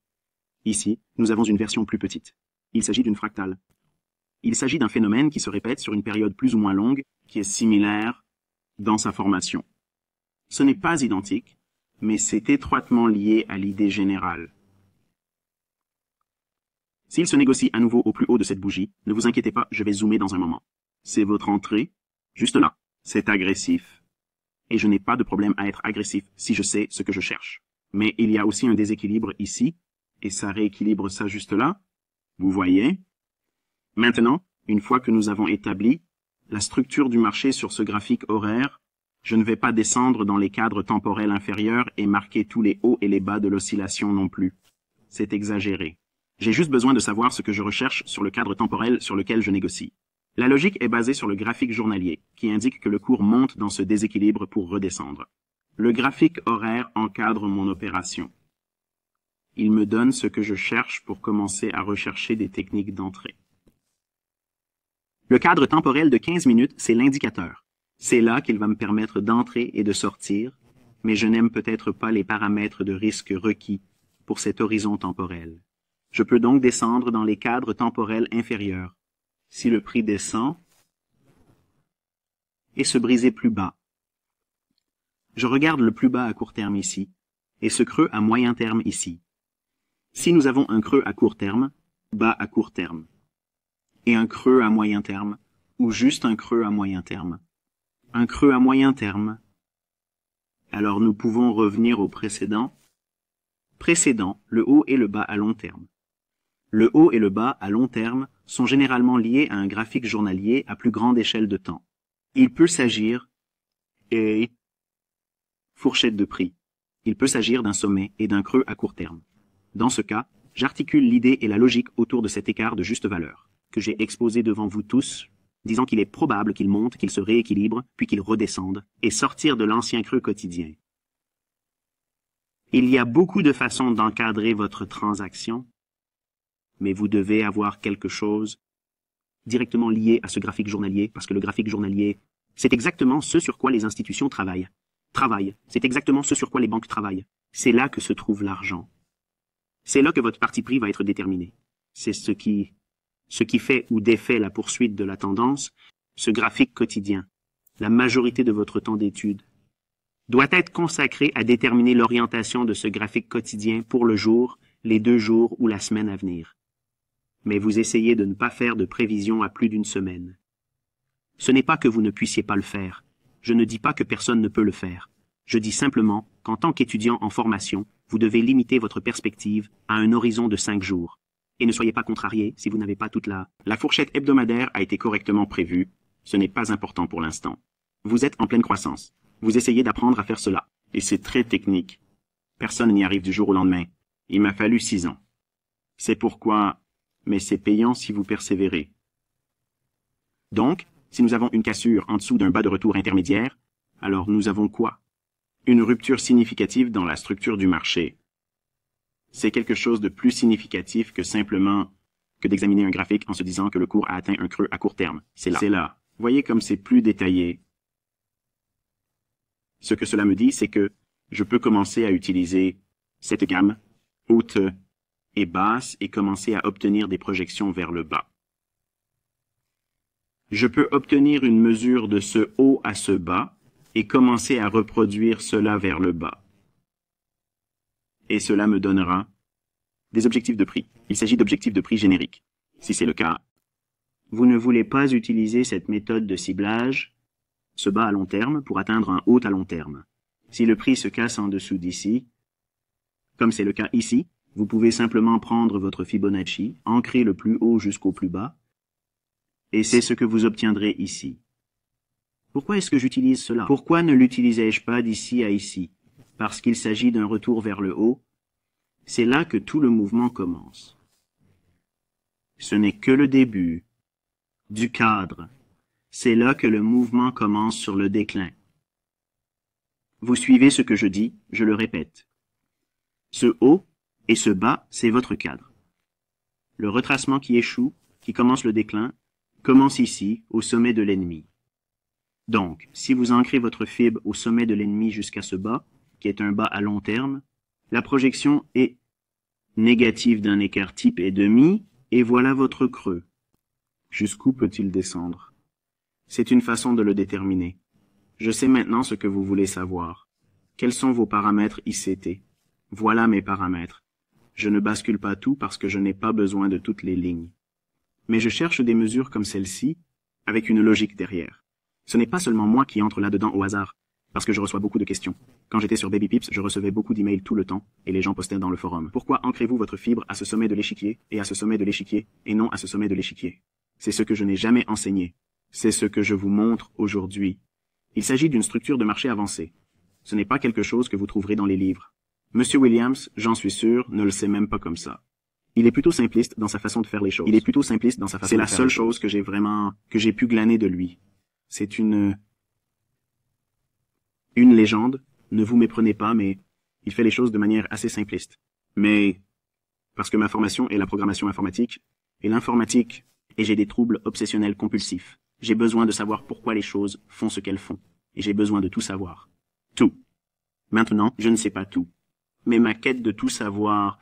Ici, nous avons une version plus petite. Il s'agit d'une fractale. Il s'agit d'un phénomène qui se répète sur une période plus ou moins longue, qui est similaire dans sa formation. Ce n'est pas identique, mais c'est étroitement lié à l'idée générale. S'il se négocie à nouveau au plus haut de cette bougie, ne vous inquiétez pas, je vais zoomer dans un moment. C'est votre entrée, juste là. C'est agressif. Et je n'ai pas de problème à être agressif si je sais ce que je cherche. Mais il y a aussi un déséquilibre ici, et ça rééquilibre ça juste là. Vous voyez? Maintenant, une fois que nous avons établi la structure du marché sur ce graphique horaire, je ne vais pas descendre dans les cadres temporels inférieurs et marquer tous les hauts et les bas de l'oscillation non plus. C'est exagéré. J'ai juste besoin de savoir ce que je recherche sur le cadre temporel sur lequel je négocie. La logique est basée sur le graphique journalier, qui indique que le cours monte dans ce déséquilibre pour redescendre. Le graphique horaire encadre mon opération. Il me donne ce que je cherche pour commencer à rechercher des techniques d'entrée. Le cadre temporel de 15 minutes, c'est l'indicateur. C'est là qu'il va me permettre d'entrer et de sortir, mais je n'aime peut-être pas les paramètres de risque requis pour cet horizon temporel. Je peux donc descendre dans les cadres temporels inférieurs. Si le prix descend, et se briser plus bas. Je regarde le plus bas à court terme ici, et ce creux à moyen terme ici. Si nous avons un creux à court terme, bas à court terme, et un creux à moyen terme, ou juste un creux à moyen terme, un creux à moyen terme, alors nous pouvons revenir au précédent, le haut et le bas à long terme. Le haut et le bas à long terme sont généralement liés à un graphique journalier à plus grande échelle de temps. Il peut s'agir et fourchette de prix. Il peut s'agir d'un sommet et d'un creux à court terme. Dans ce cas, j'articule l'idée et la logique autour de cet écart de juste valeur, que j'ai exposé devant vous tous, disant qu'il est probable qu'il monte, qu'il se rééquilibre, puis qu'il redescende, et sortir de l'ancien creux quotidien. Il y a beaucoup de façons d'encadrer votre transaction, mais vous devez avoir quelque chose directement lié à ce graphique journalier, parce que le graphique journalier, c'est exactement ce sur quoi les institutions travaillent. C'est exactement ce sur quoi les banques travaillent. C'est là que se trouve l'argent. C'est là que votre parti pris va être déterminé. C'est ce qui fait ou défait la poursuite de la tendance, ce graphique quotidien. La majorité de votre temps d'étude doit être consacré à déterminer l'orientation de ce graphique quotidien pour le jour, les 2 jours ou la semaine à venir. Mais vous essayez de ne pas faire de prévision à plus d'une semaine. Ce n'est pas que vous ne puissiez pas le faire. Je ne dis pas que personne ne peut le faire. Je dis simplement qu'en tant qu'étudiant en formation, vous devez limiter votre perspective à un horizon de 5 jours. Et ne soyez pas contrarié si vous n'avez pas toute la fourchette hebdomadaire a été correctement prévue. Ce n'est pas important pour l'instant. Vous êtes en pleine croissance. Vous essayez d'apprendre à faire cela. Et c'est très technique. Personne n'y arrive du jour au lendemain. Il m'a fallu 6 ans. C'est pourquoi, mais c'est payant si vous persévérez. Donc, si nous avons une cassure en dessous d'un bas de retour intermédiaire, alors nous avons quoi? Une rupture significative dans la structure du marché. C'est quelque chose de plus significatif que simplement que d'examiner un graphique en se disant que le cours a atteint un creux à court terme. C'est là. Voyez comme c'est plus détaillé. Ce que cela me dit, c'est que je peux commencer à utiliser cette gamme haute et basse et commencer à obtenir des projections vers le bas. Je peux obtenir une mesure de ce haut à ce bas et commencer à reproduire cela vers le bas. Et cela me donnera des objectifs de prix. Il s'agit d'objectifs de prix génériques. Si c'est le cas, vous ne voulez pas utiliser cette méthode de ciblage, ce bas à long terme, pour atteindre un haut à long terme. Si le prix se casse en dessous d'ici, comme c'est le cas ici, vous pouvez simplement prendre votre Fibonacci, ancrer le plus haut jusqu'au plus bas, et c'est ce que vous obtiendrez ici. Pourquoi est-ce que j'utilise cela? Pourquoi ne l'utilisais-je pas d'ici à ici? Parce qu'il s'agit d'un retour vers le haut. C'est là que tout le mouvement commence. Ce n'est que le début du cadre. C'est là que le mouvement commence sur le déclin. Vous suivez ce que je dis, je le répète. Ce haut et ce bas, c'est votre cadre. Le retracement qui échoue, qui commence le déclin, commence ici, au sommet de l'ennemi. Donc, si vous ancrez votre fibre au sommet de l'ennemi jusqu'à ce bas, qui est un bas à long terme, la projection est négative d'un écart type et demi, et voilà votre creux. Jusqu'où peut-il descendre? C'est une façon de le déterminer. Je sais maintenant ce que vous voulez savoir. Quels sont vos paramètres ICT? Voilà mes paramètres. Je ne bascule pas tout parce que je n'ai pas besoin de toutes les lignes. Mais je cherche des mesures comme celle-ci, avec une logique derrière. Ce n'est pas seulement moi qui entre là-dedans au hasard, parce que je reçois beaucoup de questions. Quand j'étais sur Baby Pips, je recevais beaucoup d'emails tout le temps, et les gens postaient dans le forum. Pourquoi ancrez-vous votre fibre à ce sommet de l'échiquier, et à ce sommet de l'échiquier, et non à ce sommet de l'échiquier? C'est ce que je n'ai jamais enseigné. C'est ce que je vous montre aujourd'hui. Il s'agit d'une structure de marché avancée. Ce n'est pas quelque chose que vous trouverez dans les livres. Monsieur Williams, j'en suis sûr, ne le sait même pas comme ça. Il est plutôt simpliste dans sa façon de faire les choses. C'est la seule chose que j'ai pu glaner de lui. C'est une légende. Ne vous méprenez pas, mais il fait les choses de manière assez simpliste. Mais, parce que ma formation est la programmation informatique, et l'informatique, et j'ai des troubles obsessionnels compulsifs. J'ai besoin de savoir pourquoi les choses font ce qu'elles font. Et j'ai besoin de tout savoir. Tout. Maintenant, je ne sais pas tout. Mais ma quête de tout savoir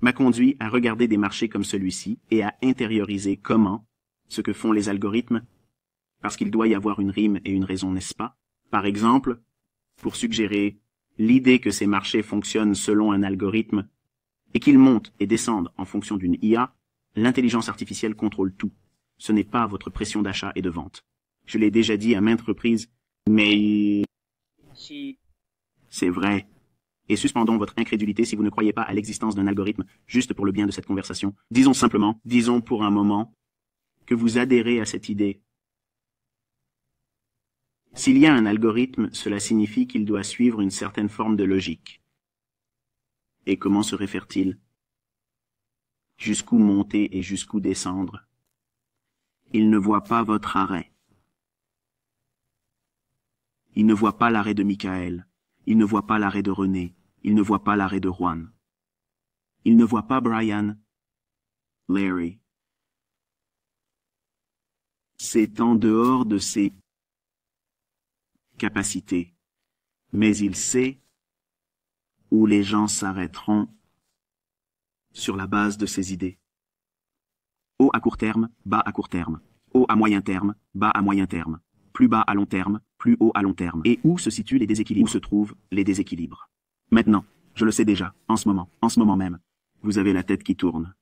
m'a conduit à regarder des marchés comme celui-ci et à intérioriser comment, ce que font les algorithmes, parce qu'il doit y avoir une rime et une raison, n'est-ce pas? Par exemple, pour suggérer l'idée que ces marchés fonctionnent selon un algorithme et qu'ils montent et descendent en fonction d'une IA, l'intelligence artificielle contrôle tout. Ce n'est pas votre pression d'achat et de vente. Je l'ai déjà dit à maintes reprises, mais c'est vrai. Et suspendons votre incrédulité si vous ne croyez pas à l'existence d'un algorithme juste pour le bien de cette conversation. Disons simplement, disons pour un moment, que vous adhérez à cette idée. S'il y a un algorithme, cela signifie qu'il doit suivre une certaine forme de logique. Et comment se réfère-t-il? Jusqu'où monter et jusqu'où descendre? Il ne voit pas votre arrêt. Il ne voit pas l'arrêt de Michael. Il ne voit pas l'arrêt de René. Il ne voit pas l'arrêt de Juan. Il ne voit pas Brian. Larry. C'est en dehors de ses capacités. Mais il sait où les gens s'arrêteront sur la base de ses idées. Haut à court terme, bas à court terme. Haut à moyen terme, bas à moyen terme. Plus bas à long terme, plus haut à long terme. Et où se situent les déséquilibres? Où se trouvent les déséquilibres? Maintenant, je le sais déjà, en ce moment même. Vous avez la tête qui tourne.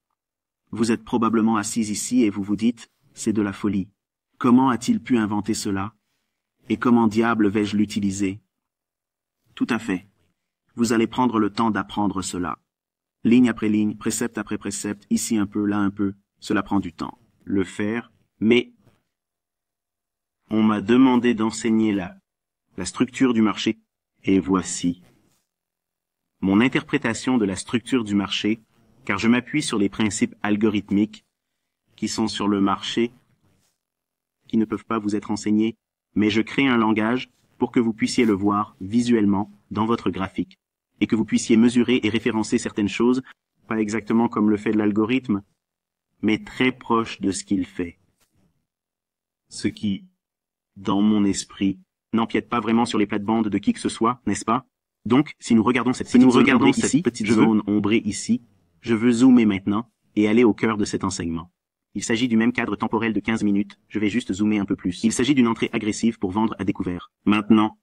Vous êtes probablement assis ici et vous vous dites, c'est de la folie. Comment a-t-il pu inventer cela? Et comment diable vais-je l'utiliser? Tout à fait. Vous allez prendre le temps d'apprendre cela. Ligne après ligne, précepte après précepte, ici un peu, là un peu. Cela prend du temps. Le faire, mais on m'a demandé d'enseigner la structure du marché, et voici mon interprétation de la structure du marché, car je m'appuie sur les principes algorithmiques qui sont sur le marché, qui ne peuvent pas vous être enseignés, mais je crée un langage pour que vous puissiez le voir visuellement dans votre graphique, et que vous puissiez mesurer et référencer certaines choses, pas exactement comme le fait l'algorithme, mais très proche de ce qu'il fait. Ce qui, dans mon esprit, n'empiète pas vraiment sur les plates-bandes de qui que ce soit, n'est-ce pas? Donc, si nous regardons cette petite zone ombrée ici, je veux zoomer maintenant et aller au cœur de cet enseignement. Il s'agit du même cadre temporel de 15 minutes, je vais juste zoomer un peu plus. Il s'agit d'une entrée agressive pour vendre à découvert. Maintenant,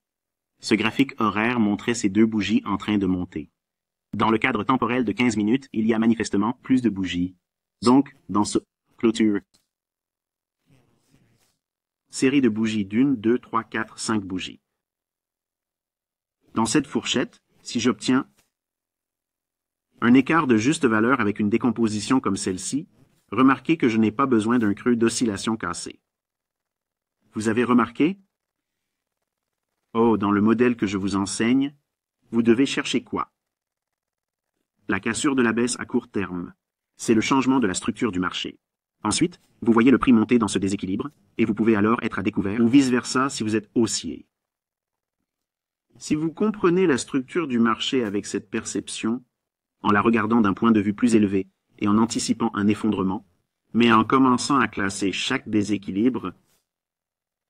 ce graphique horaire montrait ces deux bougies en train de monter. Dans le cadre temporel de 15 minutes, il y a manifestement plus de bougies. Donc, dans ce clôture, série de bougies d'1, 2, 3, 4, 5 bougies. Dans cette fourchette, si j'obtiens un écart de juste valeur avec une décomposition comme celle-ci, remarquez que je n'ai pas besoin d'un creux d'oscillation cassée. Vous avez remarqué? Oh, dans le modèle que je vous enseigne, vous devez chercher quoi? La cassure de la baisse à court terme. C'est le changement de la structure du marché. Ensuite, vous voyez le prix monter dans ce déséquilibre, et vous pouvez alors être à découvert, ou vice-versa si vous êtes haussier. Si vous comprenez la structure du marché avec cette perception, en la regardant d'un point de vue plus élevé et en anticipant un effondrement, mais en commençant à classer chaque déséquilibre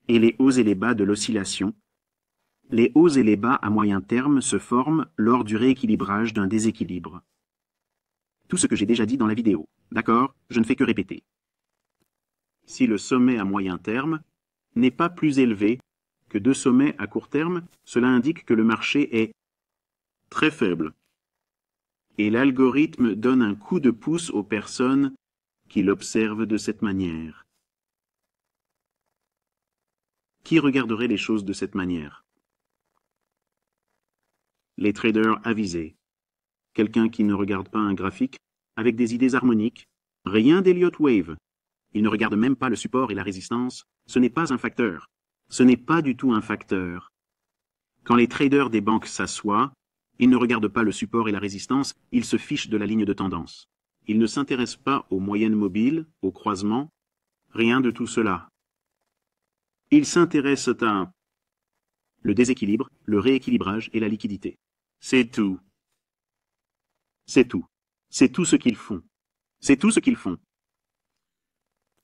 et les hauts et les bas de l'oscillation, les hauts et les bas à moyen terme se forment lors du rééquilibrage d'un déséquilibre. Tout ce que j'ai déjà dit dans la vidéo, d'accord? Je ne fais que répéter. Si le sommet à moyen terme n'est pas plus élevé que deux sommets à court terme, cela indique que le marché est très faible. Et l'algorithme donne un coup de pouce aux personnes qui l'observent de cette manière. Qui regarderait les choses de cette manière? Les traders avisés. Quelqu'un qui ne regarde pas un graphique avec des idées harmoniques, rien d'Elliott Wave. Il ne regarde même pas le support et la résistance. Ce n'est pas un facteur. Ce n'est pas du tout un facteur. Quand les traders des banques s'assoient, ils ne regardent pas le support et la résistance, ils se fichent de la ligne de tendance. Ils ne s'intéressent pas aux moyennes mobiles, aux croisements, rien de tout cela. Ils s'intéressent à le déséquilibre, le rééquilibrage et la liquidité. C'est tout. C'est tout. C'est tout ce qu'ils font. C'est tout ce qu'ils font.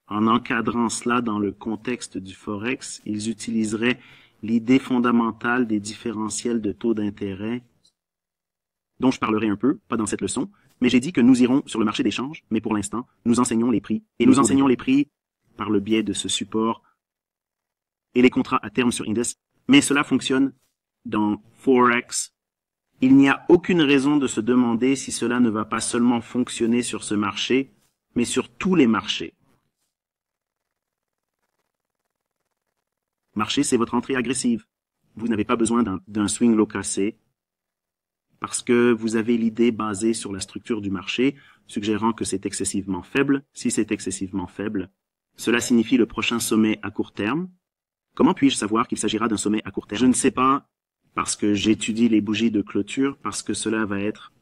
En encadrant cela dans le contexte du Forex, ils utiliseraient l'idée fondamentale des différentiels de taux d'intérêt, dont je parlerai un peu, pas dans cette leçon, mais j'ai dit que nous irons sur le marché des changes, mais pour l'instant, nous enseignons les prix, et nous enseignons les prix par le biais de ce support et les contrats à terme sur Index, mais cela fonctionne dans Forex. Il n'y a aucune raison de se demander si cela ne va pas seulement fonctionner sur ce marché, mais sur tous les marchés. Marché, c'est votre entrée agressive. Vous n'avez pas besoin d'un swing low cassé parce que vous avez l'idée basée sur la structure du marché, suggérant que c'est excessivement faible. Si c'est excessivement faible, cela signifie le prochain sommet à court terme. Comment puis-je savoir qu'il s'agira d'un sommet à court terme? Je ne sais pas, parce que j'étudie les bougies de clôture, parce que cela va être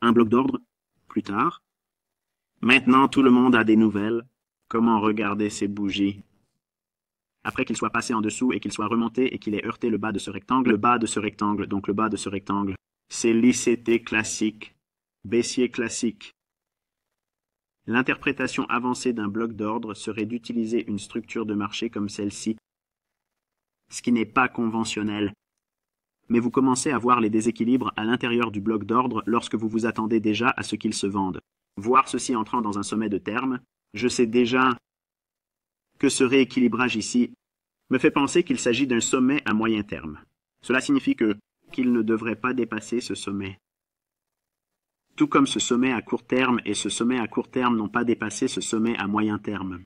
un bloc d'ordre plus tard. Maintenant, tout le monde a des nouvelles. Comment regarder ces bougies? Après qu'il soit passé en dessous et qu'il soit remonté et qu'il ait heurté le bas de ce rectangle, donc le bas de ce rectangle, c'est l'ICT classique, baissier classique. L'interprétation avancée d'un bloc d'ordre serait d'utiliser une structure de marché comme celle-ci, ce qui n'est pas conventionnel. Mais vous commencez à voir les déséquilibres à l'intérieur du bloc d'ordre lorsque vous vous attendez déjà à ce qu'ils se vendent. Voir ceci entrant dans un sommet de terme, je sais déjà que ce rééquilibrage ici me fait penser qu'il s'agit d'un sommet à moyen terme. Cela signifie qu'il ne devrait pas dépasser ce sommet. Tout comme ce sommet à court terme et ce sommet à court terme n'ont pas dépassé ce sommet à moyen terme.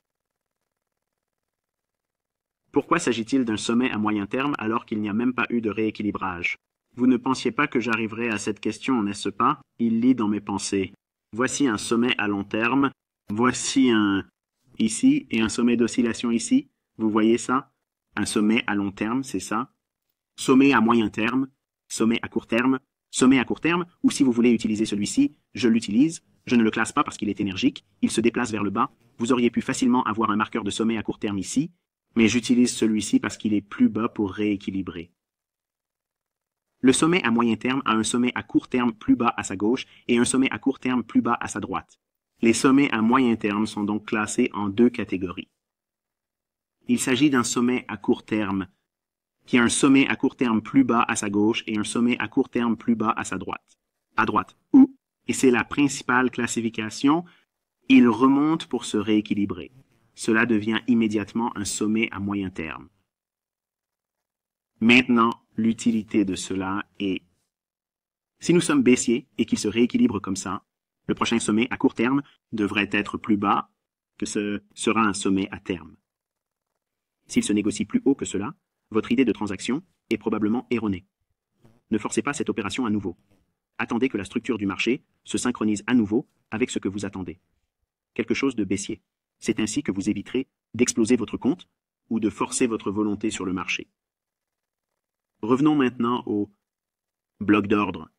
Pourquoi s'agit-il d'un sommet à moyen terme alors qu'il n'y a même pas eu de rééquilibrage? Vous ne pensiez pas que j'arriverais à cette question, n'est-ce pas? Il lit dans mes pensées. Voici un sommet à long terme, voici un ici et un sommet d'oscillation ici. Vous voyez ça? Un sommet à long terme, c'est ça? Sommet à moyen terme, sommet à court terme, sommet à court terme, ou si vous voulez utiliser celui-ci, je l'utilise, je ne le classe pas parce qu'il est énergique, il se déplace vers le bas, vous auriez pu facilement avoir un marqueur de sommet à court terme ici, mais j'utilise celui-ci parce qu'il est plus bas pour rééquilibrer. Le sommet à moyen terme a un sommet à court terme plus bas à sa gauche et un sommet à court terme plus bas à sa droite. Les sommets à moyen terme sont donc classés en deux catégories. Il s'agit d'un sommet à court terme qui a un sommet à court terme plus bas à sa gauche et un sommet à court terme plus bas à sa droite. À droite, ou, et c'est la principale classification, il remonte pour se rééquilibrer. Cela devient immédiatement un sommet à moyen terme. Maintenant, l'utilité de cela est, si nous sommes baissiers et qu'il se rééquilibre comme ça, le prochain sommet à court terme devrait être plus bas que ce sera un sommet à terme. S'il se négocie plus haut que cela, votre idée de transaction est probablement erronée. Ne forcez pas cette opération à nouveau. Attendez que la structure du marché se synchronise à nouveau avec ce que vous attendez. Quelque chose de baissier. C'est ainsi que vous éviterez d'exploser votre compte ou de forcer votre volonté sur le marché. Revenons maintenant au bloc d'ordre.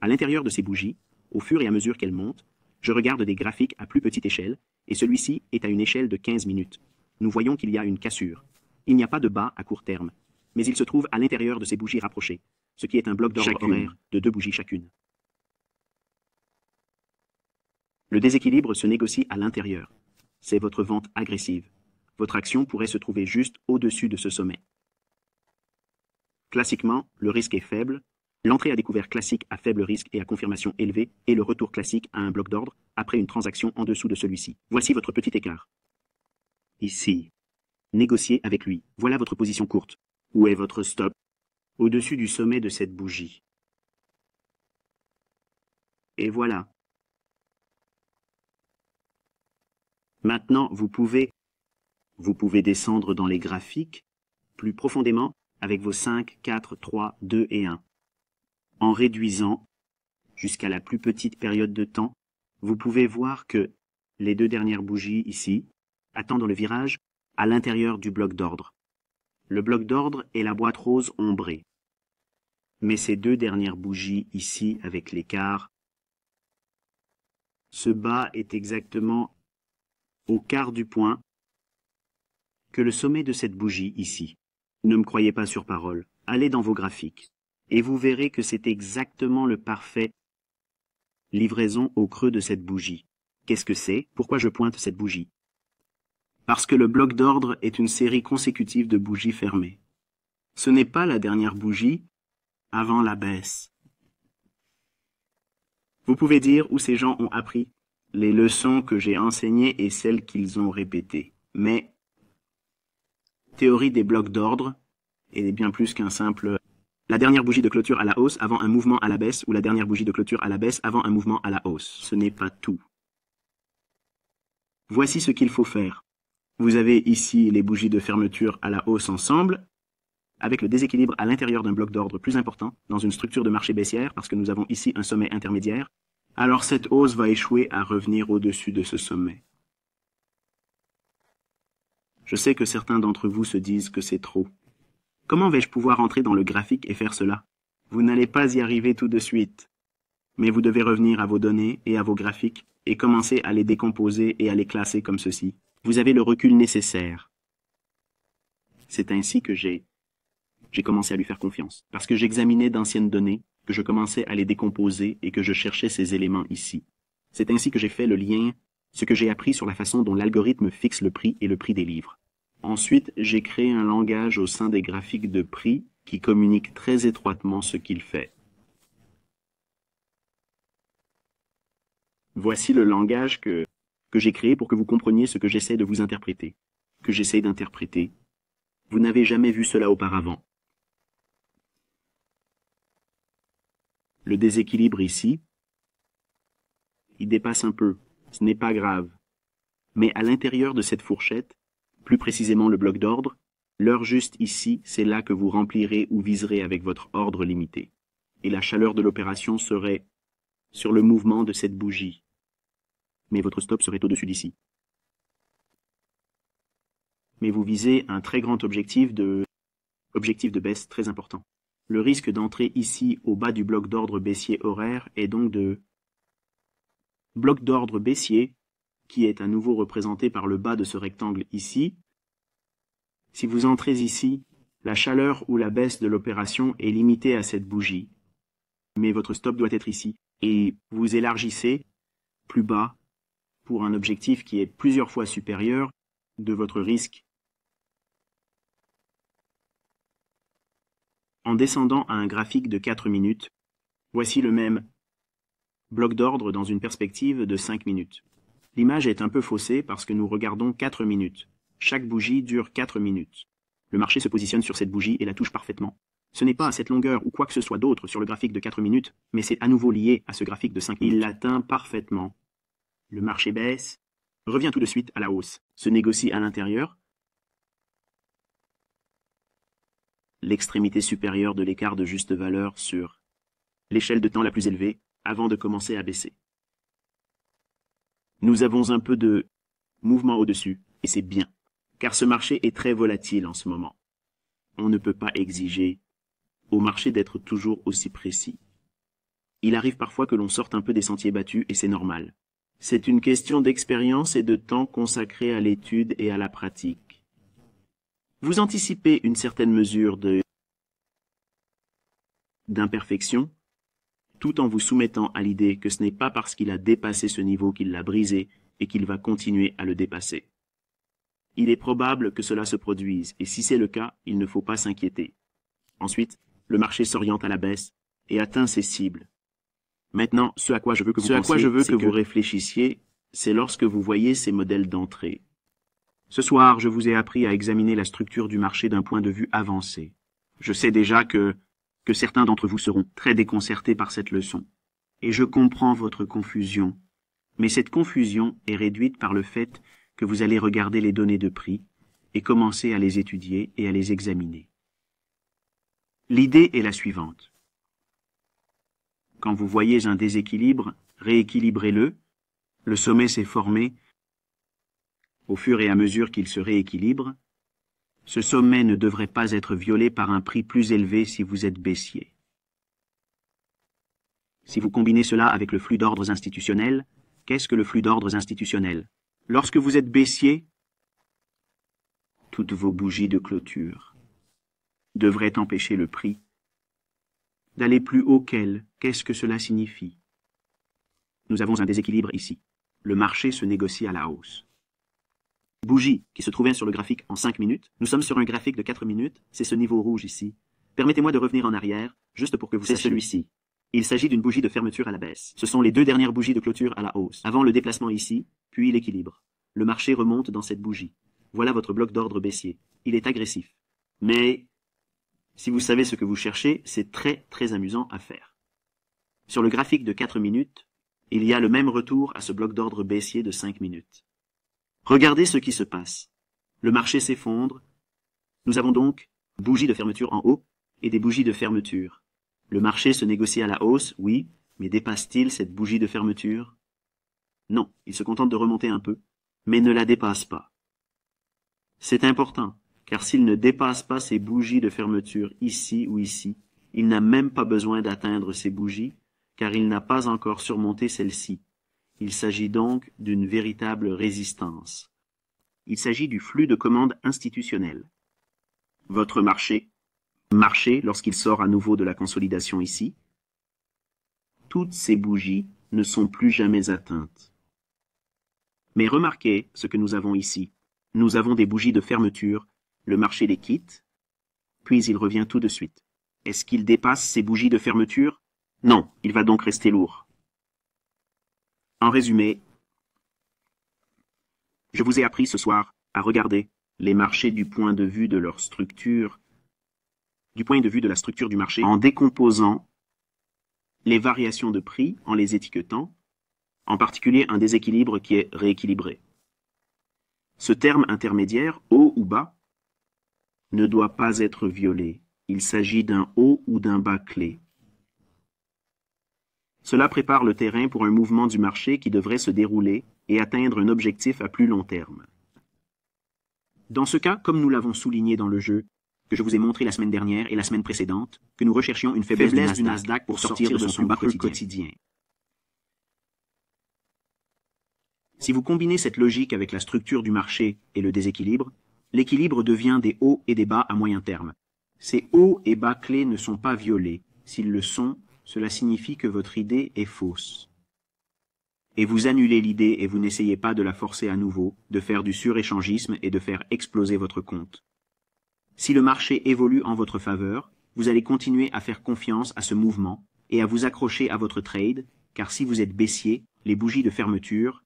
À l'intérieur de ces bougies, au fur et à mesure qu'elles montent, je regarde des graphiques à plus petite échelle, et celui-ci est à une échelle de 15 minutes. Nous voyons qu'il y a une cassure. Il n'y a pas de bas à court terme, mais il se trouve à l'intérieur de ces bougies rapprochées, ce qui est un bloc d'ordre horaire de 2 bougies chacune. Le déséquilibre se négocie à l'intérieur. C'est votre vente agressive. Votre action pourrait se trouver juste au-dessus de ce sommet. Classiquement, le risque est faible. L'entrée à découvert classique à faible risque et à confirmation élevée et le retour classique à un bloc d'ordre après une transaction en dessous de celui-ci. Voici votre petit écart. Ici. Négociez avec lui. Voilà votre position courte. Où est votre stop? Au-dessus du sommet de cette bougie. Et voilà. Maintenant, vous pouvez descendre dans les graphiques plus profondément avec vos 5, 4, 3, 2 et 1. En réduisant jusqu'à la plus petite période de temps, vous pouvez voir que les deux dernières bougies ici attendent le virage à l'intérieur du bloc d'ordre. Le bloc d'ordre est la boîte rose ombrée. Mais ces deux dernières bougies ici avec l'écart, ce bas est exactement au quart du point que le sommet de cette bougie ici. Ne me croyez pas sur parole, allez dans vos graphiques, et vous verrez que c'est exactement le parfait livraison au creux de cette bougie. Qu'est-ce que c'est? Pourquoi je pointe cette bougie? Parce que le bloc d'ordre est une série consécutive de bougies fermées. Ce n'est pas la dernière bougie avant la baisse. Vous pouvez dire où ces gens ont appris les leçons que j'ai enseignées et celles qu'ils ont répétées. Mais théorie des blocs d'ordre est bien plus qu'un simple la dernière bougie de clôture à la hausse avant un mouvement à la baisse ou la dernière bougie de clôture à la baisse avant un mouvement à la hausse. Ce n'est pas tout. Voici ce qu'il faut faire. Vous avez ici les bougies de fermeture à la hausse ensemble, avec le déséquilibre à l'intérieur d'un bloc d'ordre plus important, dans une structure de marché baissière, parce que nous avons ici un sommet intermédiaire, alors cette hausse va échouer à revenir au-dessus de ce sommet. Je sais que certains d'entre vous se disent que c'est trop. Comment vais-je pouvoir entrer dans le graphique et faire cela? Vous n'allez pas y arriver tout de suite. Mais vous devez revenir à vos données et à vos graphiques et commencer à les décomposer et à les classer comme ceci. Vous avez le recul nécessaire. C'est ainsi que j'ai commencé à lui faire confiance. Parce que j'examinais d'anciennes données, que je commençais à les décomposer et que je cherchais ces éléments ici. C'est ainsi que j'ai fait le lien, ce que j'ai appris sur la façon dont l'algorithme fixe le prix et le prix des livres. Ensuite, j'ai créé un langage au sein des graphiques de prix qui communique très étroitement ce qu'il fait. Voici le langage que j'ai créé pour que vous compreniez ce que j'essaie de vous interpréter, que j'essaie d'interpréter. Vous n'avez jamais vu cela auparavant. Le déséquilibre ici, il dépasse un peu, ce n'est pas grave. Mais à l'intérieur de cette fourchette, plus précisément le bloc d'ordre, l'heure juste ici, c'est là que vous remplirez ou viserez avec votre ordre limité. Et la chaleur de l'opération serait sur le mouvement de cette bougie. Mais votre stop serait au-dessus d'ici. Mais vous visez un très grand objectif de baisse très important. Le risque d'entrer ici au bas du bloc d'ordre baissier horaire est donc de bloc d'ordre baissier, qui est à nouveau représenté par le bas de ce rectangle ici. Si vous entrez ici, la chaleur ou la baisse de l'opération est limitée à cette bougie. Mais votre stop doit être ici. Et vous élargissez plus bas pour un objectif qui est plusieurs fois supérieur de votre risque. En descendant à un graphique de 4 minutes, voici le même bloc d'ordre dans une perspective de 5 minutes. L'image est un peu faussée parce que nous regardons 4 minutes. Chaque bougie dure 4 minutes. Le marché se positionne sur cette bougie et la touche parfaitement. Ce n'est pas à cette longueur ou quoi que ce soit d'autre sur le graphique de 4 minutes, mais c'est à nouveau lié à ce graphique de 5 minutes. Il l'atteint parfaitement. Le marché baisse, revient tout de suite à la hausse, se négocie à l'intérieur. L'extrémité supérieure de l'écart de juste valeur sur l'échelle de temps la plus élevée avant de commencer à baisser. Nous avons un peu de mouvement au-dessus, et c'est bien, car ce marché est très volatile en ce moment. On ne peut pas exiger au marché d'être toujours aussi précis. Il arrive parfois que l'on sorte un peu des sentiers battus, et c'est normal. C'est une question d'expérience et de temps consacré à l'étude et à la pratique. Vous anticipez une certaine mesure d'imperfection, tout en vous soumettant à l'idée que ce n'est pas parce qu'il a dépassé ce niveau qu'il l'a brisé et qu'il va continuer à le dépasser. Il est probable que cela se produise, et si c'est le cas, il ne faut pas s'inquiéter. Ensuite, le marché s'oriente à la baisse et atteint ses cibles. Maintenant, ce à quoi je veux que vous réfléchissiez, c'est lorsque vous voyez ces modèles d'entrée. Ce soir, je vous ai appris à examiner la structure du marché d'un point de vue avancé. Je sais déjà que certains d'entre vous seront très déconcertés par cette leçon. Et je comprends votre confusion. Mais cette confusion est réduite par le fait que vous allez regarder les données de prix et commencer à les étudier et à les examiner. L'idée est la suivante. Quand vous voyez un déséquilibre, rééquilibrez-le. Le sommet s'est formé au fur et à mesure qu'il se rééquilibre. Ce sommet ne devrait pas être violé par un prix plus élevé si vous êtes baissier. Si vous combinez cela avec le flux d'ordres institutionnels, qu'est-ce que le flux d'ordres institutionnels? Lorsque vous êtes baissier, toutes vos bougies de clôture devraient empêcher le prix d'aller plus haut qu'elle. Qu'est-ce que cela signifie? Nous avons un déséquilibre ici. Le marché se négocie à la hausse. Bougie qui se trouvait sur le graphique en 5 minutes. Nous sommes sur un graphique de 4 minutes. C'est ce niveau rouge ici. Permettez-moi de revenir en arrière, juste pour que vous sachiez. C'est celui-ci. Il s'agit d'une bougie de fermeture à la baisse. Ce sont les deux dernières bougies de clôture à la hausse. Avant le déplacement ici, puis l'équilibre. Le marché remonte dans cette bougie. Voilà votre bloc d'ordre baissier. Il est agressif. Mais si vous savez ce que vous cherchez, c'est très très amusant à faire. Sur le graphique de 4 minutes, il y a le même retour à ce bloc d'ordre baissier de 5 minutes. Regardez ce qui se passe. Le marché s'effondre. Nous avons donc bougies de fermeture en haut et des bougies de fermeture. Le marché se négocie à la hausse, oui, mais dépasse-t-il cette bougie de fermeture? Non, il se contente de remonter un peu, mais ne la dépasse pas. C'est important, car s'il ne dépasse pas ces bougies de fermeture ici ou ici, il n'a même pas besoin d'atteindre ces bougies, car il n'a pas encore surmonté celle-ci. Il s'agit donc d'une véritable résistance. Il s'agit du flux de commandes institutionnel. Votre marché, lorsqu'il sort à nouveau de la consolidation ici, toutes ces bougies ne sont plus jamais atteintes. Mais remarquez ce que nous avons ici. Nous avons des bougies de fermeture, le marché les quitte, puis il revient tout de suite. Est-ce qu'il dépasse ces bougies de fermeture? Non, il va donc rester lourd. En résumé, je vous ai appris ce soir à regarder les marchés du point de vue de leur structure, du point de vue de la structure du marché, en décomposant les variations de prix, en les étiquetant, en particulier un déséquilibre qui est rééquilibré. Ce terme intermédiaire, haut ou bas, ne doit pas être violé. Il s'agit d'un haut ou d'un bas clé. Cela prépare le terrain pour un mouvement du marché qui devrait se dérouler et atteindre un objectif à plus long terme. Dans ce cas, comme nous l'avons souligné dans le jeu, que je vous ai montré la semaine dernière et la semaine précédente, que nous recherchions une faiblesse du Nasdaq pour sortir de son bas quotidien. Si vous combinez cette logique avec la structure du marché et le déséquilibre, l'équilibre devient des hauts et des bas à moyen terme. Ces hauts et bas clés ne sont pas violés. S'ils le sont, cela signifie que votre idée est fausse. Et vous annulez l'idée et vous n'essayez pas de la forcer à nouveau, de faire du suréchangisme et de faire exploser votre compte. Si le marché évolue en votre faveur, vous allez continuer à faire confiance à ce mouvement et à vous accrocher à votre trade, car si vous êtes baissier, les bougies de fermeture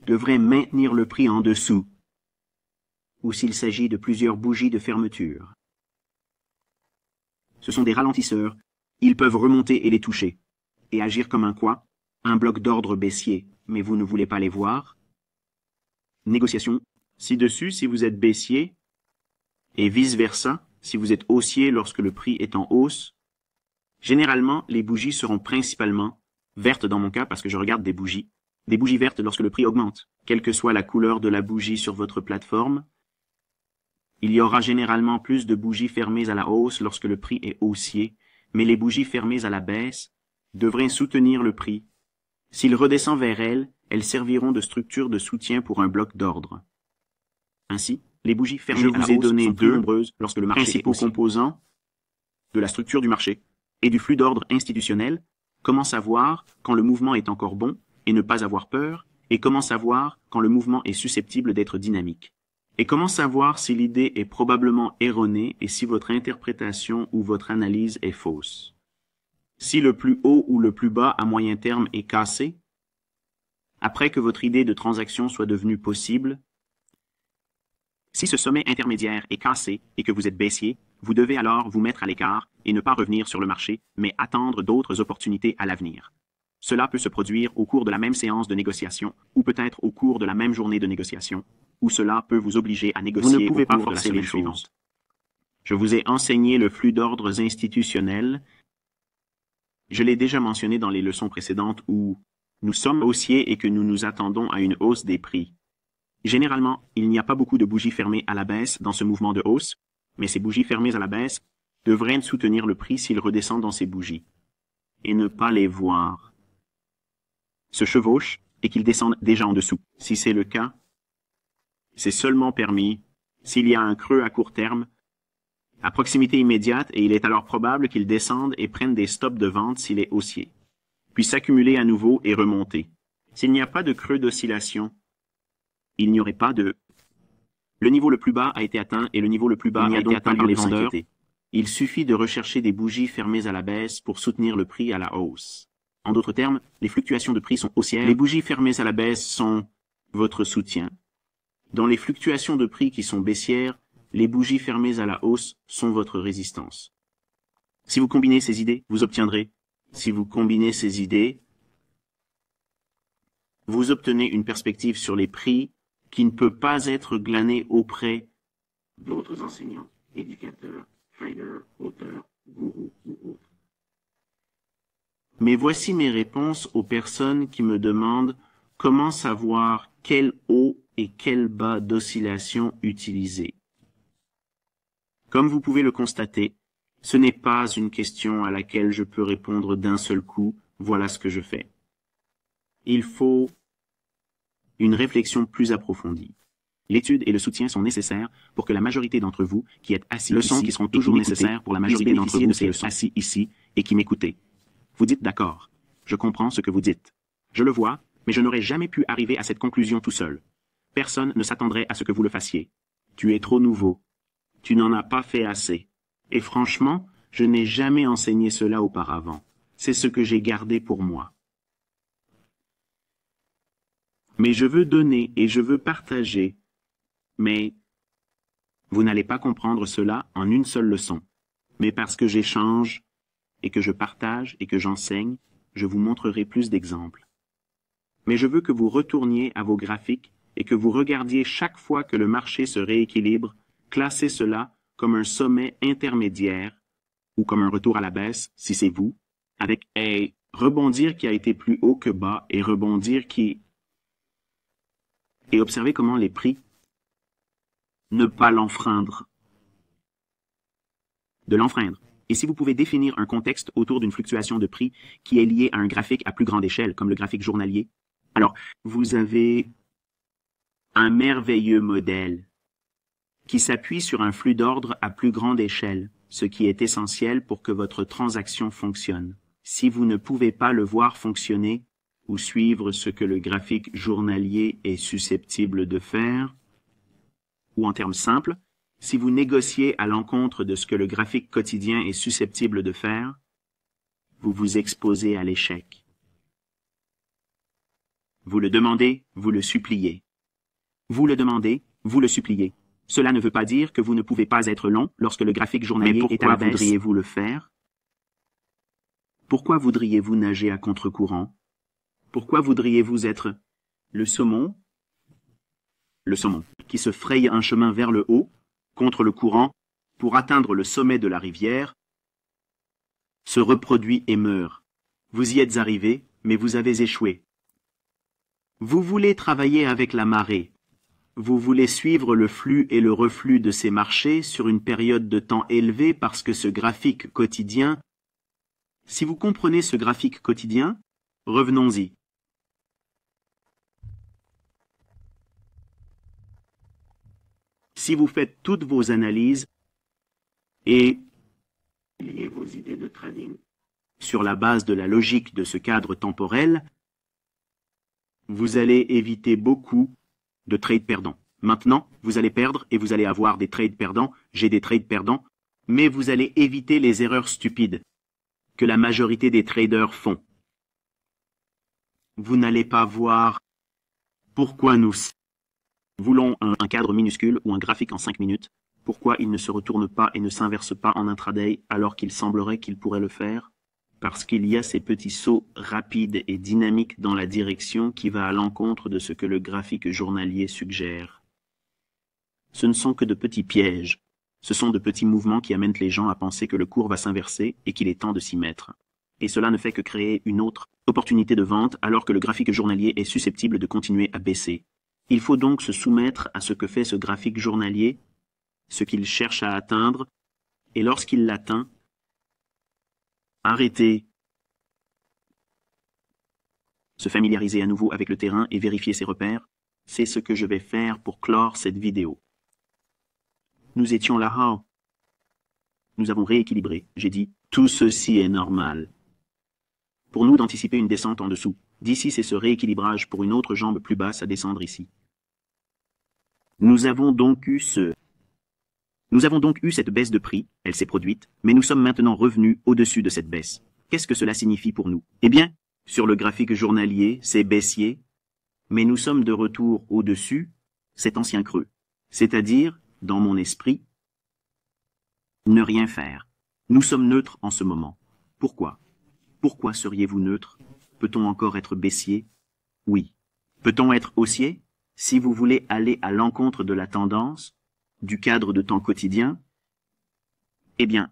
devraient maintenir le prix en dessous, ou s'il s'agit de plusieurs bougies de fermeture. Ce sont des ralentisseurs, ils peuvent remonter et les toucher, et agir comme un quoi? Un bloc d'ordre baissier, mais vous ne voulez pas les voir. Négociation, ci-dessus si vous êtes baissier, et vice-versa si vous êtes haussier lorsque le prix est en hausse. Généralement, les bougies seront principalement vertes dans mon cas parce que je regarde des bougies vertes lorsque le prix augmente, quelle que soit la couleur de la bougie sur votre plateforme. Il y aura généralement plus de bougies fermées à la hausse lorsque le prix est haussier, mais les bougies fermées à la baisse devraient soutenir le prix. S'il redescend vers elles, elles serviront de structure de soutien pour un bloc d'ordre. Ainsi, les bougies fermées à la hausse sont plus nombreuses lorsque le marché principaux composants de la structure du marché et du flux d'ordre institutionnel. Comment savoir quand le mouvement est encore bon et ne pas avoir peur, et comment savoir quand le mouvement est susceptible d'être dynamique. Et comment savoir si l'idée est probablement erronée et si votre interprétation ou votre analyse est fausse. Si le plus haut ou le plus bas à moyen terme est cassé, après que votre idée de transaction soit devenue possible, si ce sommet intermédiaire est cassé et que vous êtes baissier, vous devez alors vous mettre à l'écart et ne pas revenir sur le marché, mais attendre d'autres opportunités à l'avenir. Cela peut se produire au cours de la même séance de négociation, ou peut-être au cours de la même journée de négociation, ou cela peut vous obliger à négocier au cours de la semaine suivante. Je vous ai enseigné le flux d'ordres institutionnels. Je l'ai déjà mentionné dans les leçons précédentes où nous sommes haussiers et que nous nous attendons à une hausse des prix. Généralement, il n'y a pas beaucoup de bougies fermées à la baisse dans ce mouvement de hausse, mais ces bougies fermées à la baisse devraient soutenir le prix s'il redescend dans ces bougies, et ne pas les voir se chevauchent et qu'ils descendent déjà en dessous. Si c'est le cas, c'est seulement permis s'il y a un creux à court terme, à proximité immédiate, et il est alors probable qu'ils descendent et prennent des stops de vente s'il est haussier, puis s'accumuler à nouveau et remonter. S'il n'y a pas de creux d'oscillation, il n'y aurait pas de... Le niveau le plus bas a été atteint et le niveau le plus bas a été atteint par les vendeurs. Il suffit de rechercher des bougies fermées à la baisse pour soutenir le prix à la hausse. En d'autres termes, les fluctuations de prix sont haussières. Les bougies fermées à la baisse sont votre soutien. Dans les fluctuations de prix qui sont baissières, les bougies fermées à la hausse sont votre résistance. Si vous combinez ces idées, vous obtiendrez. Si vous combinez ces idées, vous obtenez une perspective sur les prix qui ne peut pas être glanée auprès d'autres enseignants, éducateurs, traders, auteurs, gourous ou autres. Mais voici mes réponses aux personnes qui me demandent comment savoir quel haut et quel bas d'oscillation utiliser. Comme vous pouvez le constater, ce n'est pas une question à laquelle je peux répondre d'un seul coup, voilà ce que je fais. Il faut une réflexion plus approfondie. L'étude et le soutien sont nécessaires pour que la majorité d'entre vous qui êtes assis ici qui seront toujours nécessaires pour la majorité d'entre vous qui êtes assis ici et qui m'écoutez. Vous dites d'accord. Je comprends ce que vous dites. Je le vois, mais je n'aurais jamais pu arriver à cette conclusion tout seul. Personne ne s'attendrait à ce que vous le fassiez. Tu es trop nouveau. Tu n'en as pas fait assez. Et franchement, je n'ai jamais enseigné cela auparavant. C'est ce que j'ai gardé pour moi. Mais je veux donner et je veux partager. Mais vous n'allez pas comprendre cela en une seule leçon. Mais parce que j'échange et que je partage et que j'enseigne, je vous montrerai plus d'exemples. Mais je veux que vous retourniez à vos graphiques et que vous regardiez chaque fois que le marché se rééquilibre, classer cela comme un sommet intermédiaire ou comme un retour à la baisse, si c'est vous, avec un rebondir qui a été plus haut que bas et rebondir qui... Et observez comment les prix ne pas l'enfreindre. De l'enfreindre. Et si vous pouvez définir un contexte autour d'une fluctuation de prix qui est liée à un graphique à plus grande échelle, comme le graphique journalier, alors vous avez un merveilleux modèle qui s'appuie sur un flux d'ordre à plus grande échelle, ce qui est essentiel pour que votre transaction fonctionne. Si vous ne pouvez pas le voir fonctionner ou suivre ce que le graphique journalier est susceptible de faire, ou en termes simples, si vous négociez à l'encontre de ce que le graphique quotidien est susceptible de faire, vous vous exposez à l'échec. Vous le demandez, vous le suppliez. Vous le demandez, vous le suppliez. Cela ne veut pas dire que vous ne pouvez pas être long lorsque le graphique journalier est à la baisse. Pourquoi voudriez-vous le faire? Pourquoi voudriez-vous nager à contre-courant? Pourquoi voudriez-vous être le saumon? Le saumon, qui se fraye un chemin vers le haut, contre le courant, pour atteindre le sommet de la rivière, se reproduit et meurt. Vous y êtes arrivé, mais vous avez échoué. Vous voulez travailler avec la marée. Vous voulez suivre le flux et le reflux de ces marchés sur une période de temps élevée parce que ce graphique quotidien... Si vous comprenez ce graphique quotidien, revenons-y. Si vous faites toutes vos analyses et vos idées de trading sur la base de la logique de ce cadre temporel, vous allez éviter beaucoup de trades perdants. Maintenant, vous allez perdre et vous allez avoir des trades perdants, j'ai des trades perdants, mais vous allez éviter les erreurs stupides que la majorité des traders font. Vous n'allez pas voir pourquoi nous voulons un cadre minuscule ou un graphique en 5 minutes, pourquoi il ne se retourne pas et ne s'inverse pas en intraday alors qu'il semblerait qu'il pourrait le faire. Parce qu'il y a ces petits sauts rapides et dynamiques dans la direction qui va à l'encontre de ce que le graphique journalier suggère. Ce ne sont que de petits pièges. Ce sont de petits mouvements qui amènent les gens à penser que le cours va s'inverser et qu'il est temps de s'y mettre. Et cela ne fait que créer une autre opportunité de vente alors que le graphique journalier est susceptible de continuer à baisser. Il faut donc se soumettre à ce que fait ce graphique journalier, ce qu'il cherche à atteindre, et lorsqu'il l'atteint, arrêter, se familiariser à nouveau avec le terrain et vérifier ses repères, c'est ce que je vais faire pour clore cette vidéo. Nous étions là-haut. Nous avons rééquilibré. J'ai dit, tout ceci est normal. Pour nous d'anticiper une descente en dessous. D'ici, c'est ce rééquilibrage pour une autre jambe plus basse à descendre ici. Nous avons donc eu cette baisse de prix, elle s'est produite, mais nous sommes maintenant revenus au-dessus de cette baisse. Qu'est-ce que cela signifie pour nous? Eh bien, sur le graphique journalier, c'est baissier, mais nous sommes de retour au-dessus, cet ancien creux. C'est-à-dire, dans mon esprit, ne rien faire. Nous sommes neutres en ce moment. Pourquoi? Pourquoi seriez-vous neutre? Peut-on encore être baissier? Oui. Peut-on être haussier? Si vous voulez aller à l'encontre de la tendance, du cadre de temps quotidien, eh bien,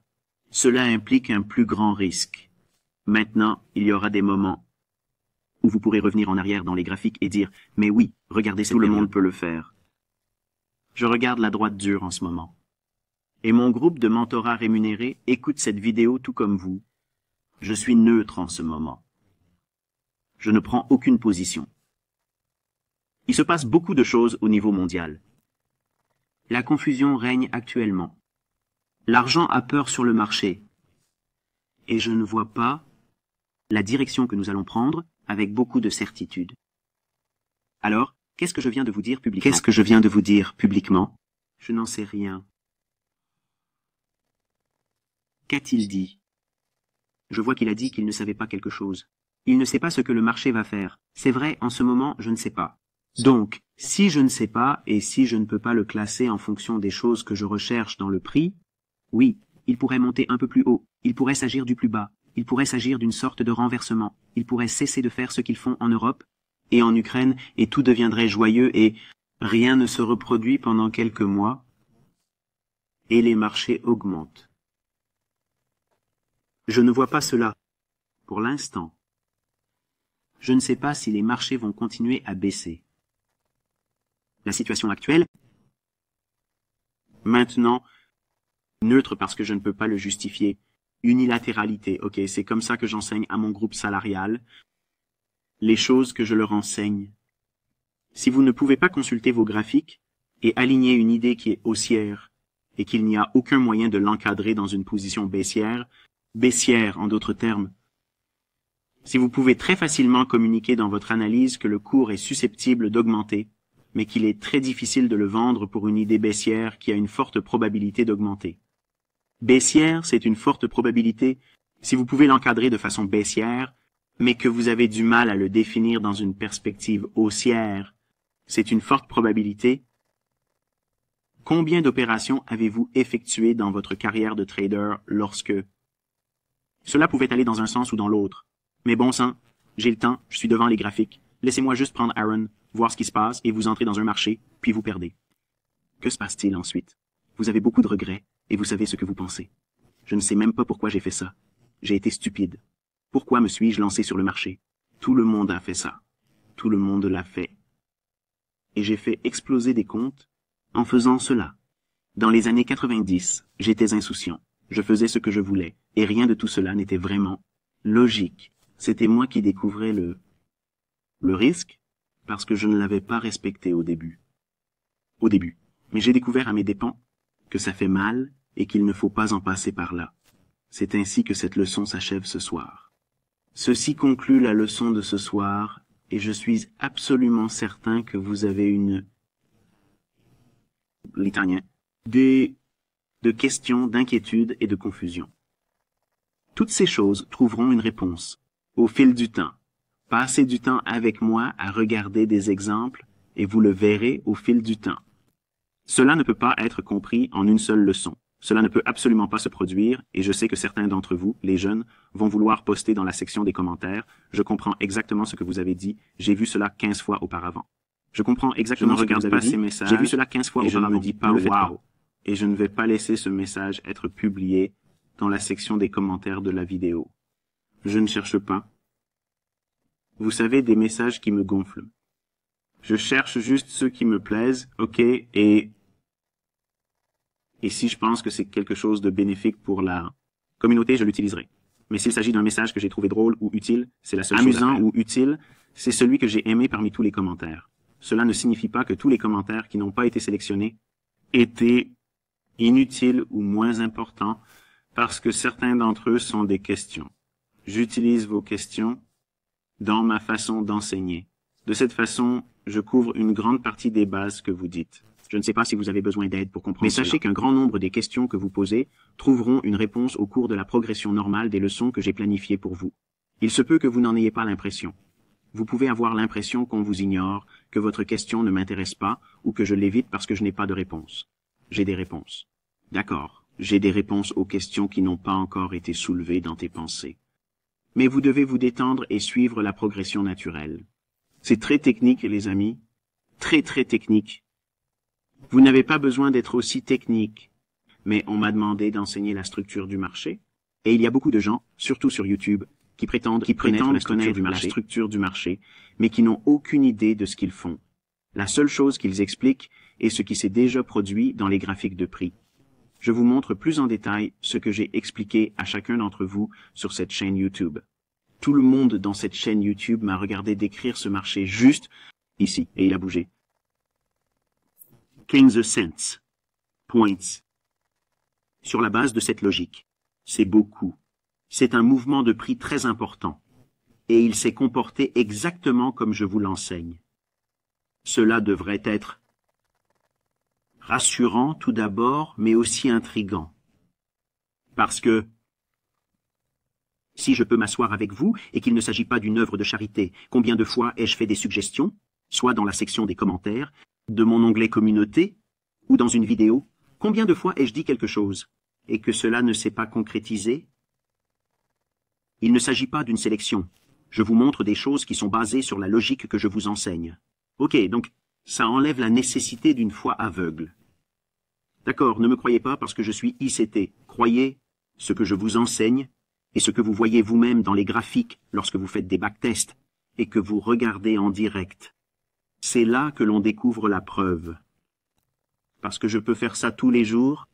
cela implique un plus grand risque. Maintenant, il y aura des moments où vous pourrez revenir en arrière dans les graphiques et dire « Mais oui, regardez, tout le monde peut le faire ». Je regarde la droite dure en ce moment. Et mon groupe de mentorat rémunéré écoute cette vidéo tout comme vous. Je suis neutre en ce moment. Je ne prends aucune position. Il se passe beaucoup de choses au niveau mondial. La confusion règne actuellement. L'argent a peur sur le marché. Et je ne vois pas la direction que nous allons prendre avec beaucoup de certitude. Alors, qu'est-ce que je viens de vous dire publiquement? Qu'est-ce que je viens de vous dire publiquement? Je n'en sais rien. Qu'a-t-il dit? Je vois qu'il a dit qu'il ne savait pas quelque chose. Il ne sait pas ce que le marché va faire. C'est vrai, en ce moment, je ne sais pas. Donc, si je ne sais pas et si je ne peux pas le classer en fonction des choses que je recherche dans le prix, oui, il pourrait monter un peu plus haut, il pourrait s'agir du plus bas, il pourrait s'agir d'une sorte de renversement, il pourrait cesser de faire ce qu'ils font en Europe et en Ukraine et tout deviendrait joyeux et rien ne se reproduit pendant quelques mois et les marchés augmentent. Je ne vois pas cela, pour l'instant. Je ne sais pas si les marchés vont continuer à baisser. La situation actuelle, maintenant, neutre parce que je ne peux pas le justifier, unilatéralité, ok, c'est comme ça que j'enseigne à mon groupe salarial, les choses que je leur enseigne. Si vous ne pouvez pas consulter vos graphiques et aligner une idée qui est haussière et qu'il n'y a aucun moyen de l'encadrer dans une position baissière en d'autres termes, si vous pouvez très facilement communiquer dans votre analyse que le cours est susceptible d'augmenter, mais qu'il est très difficile de le vendre pour une idée baissière qui a une forte probabilité d'augmenter. Baissière, c'est une forte probabilité si vous pouvez l'encadrer de façon baissière, mais que vous avez du mal à le définir dans une perspective haussière, c'est une forte probabilité. Combien d'opérations avez-vous effectuées dans votre carrière de trader lorsque... Cela pouvait aller dans un sens ou dans l'autre. Mais bon sang, j'ai le temps, je suis devant les graphiques. Laissez-moi juste prendre Aaron, voir ce qui se passe, et vous entrez dans un marché, puis vous perdez. Que se passe-t-il ensuite? Vous avez beaucoup de regrets, et vous savez ce que vous pensez. Je ne sais même pas pourquoi j'ai fait ça. J'ai été stupide. Pourquoi me suis-je lancé sur le marché? Tout le monde a fait ça. Tout le monde l'a fait. Et j'ai fait exploser des comptes en faisant cela. Dans les années 90, j'étais insouciant. Je faisais ce que je voulais, et rien de tout cela n'était vraiment logique. C'était moi qui découvrais le risque, parce que je ne l'avais pas respecté au début. Mais j'ai découvert à mes dépens que ça fait mal et qu'il ne faut pas en passer par là. C'est ainsi que cette leçon s'achève ce soir. Ceci conclut la leçon de ce soir, et je suis absolument certain que vous avez de questions, d'inquiétudes et de confusion. Toutes ces choses trouveront une réponse au fil du temps. Passez du temps avec moi à regarder des exemples et vous le verrez au fil du temps. Cela ne peut pas être compris en une seule leçon. Cela ne peut absolument pas se produire et je sais que certains d'entre vous, les jeunes, vont vouloir poster dans la section des commentaires. Je comprends exactement ce que vous avez dit. J'ai vu cela 15 fois auparavant. Je comprends exactement ce que vous avez dit. J'ai vu cela 15 fois auparavant. Je ne me dis pas waouh. Et je ne vais pas laisser ce message être publié dans la section des commentaires de la vidéo. Je ne cherche pas. Vous savez, des messages qui me gonflent. Je cherche juste ceux qui me plaisent, ok, et si je pense que c'est quelque chose de bénéfique pour la communauté, je l'utiliserai. Mais s'il s'agit d'un message que j'ai trouvé drôle ou utile, c'est la seule chose à faire. Amusant ou utile, c'est celui que j'ai aimé parmi tous les commentaires. Cela ne signifie pas que tous les commentaires qui n'ont pas été sélectionnés étaient inutiles ou moins importants, parce que certains d'entre eux sont des questions. J'utilise vos questions dans ma façon d'enseigner. De cette façon, je couvre une grande partie des bases que vous dites. Je ne sais pas si vous avez besoin d'aide pour comprendre. Mais sachez qu'un grand nombre des questions que vous posez trouveront une réponse au cours de la progression normale des leçons que j'ai planifiées pour vous. Il se peut que vous n'en ayez pas l'impression. Vous pouvez avoir l'impression qu'on vous ignore, que votre question ne m'intéresse pas, ou que je l'évite parce que je n'ai pas de réponse. J'ai des réponses. D'accord, j'ai des réponses aux questions qui n'ont pas encore été soulevées dans tes pensées. Mais vous devez vous détendre et suivre la progression naturelle. C'est très technique, les amis. Très très technique. Vous n'avez pas besoin d'être aussi technique. Mais on m'a demandé d'enseigner la structure du marché. Et il y a beaucoup de gens, surtout sur YouTube, qui prétendent connaître la structure du marché, mais qui n'ont aucune idée de ce qu'ils font. La seule chose qu'ils expliquent est ce qui s'est déjà produit dans les graphiques de prix. Je vous montre plus en détail ce que j'ai expliqué à chacun d'entre vous sur cette chaîne YouTube. Tout le monde dans cette chaîne YouTube m'a regardé décrire ce marché juste ici, et il a bougé. 15 cents. points. Sur la base de cette logique, c'est beaucoup. C'est un mouvement de prix très important. Et il s'est comporté exactement comme je vous l'enseigne. Cela devrait être rassurant tout d'abord, mais aussi intriguant. Parce que si je peux m'asseoir avec vous et qu'il ne s'agit pas d'une œuvre de charité, combien de fois ai-je fait des suggestions, soit dans la section des commentaires, de mon onglet communauté, ou dans une vidéo, combien de fois ai-je dit quelque chose, et que cela ne s'est pas concrétisé? Il ne s'agit pas d'une sélection. Je vous montre des choses qui sont basées sur la logique que je vous enseigne. Ok, donc ça enlève la nécessité d'une foi aveugle. D'accord, ne me croyez pas parce que je suis ICT. Croyez ce que je vous enseigne et ce que vous voyez vous-même dans les graphiques lorsque vous faites des backtests et que vous regardez en direct. C'est là que l'on découvre la preuve. Parce que je peux faire ça tous les jours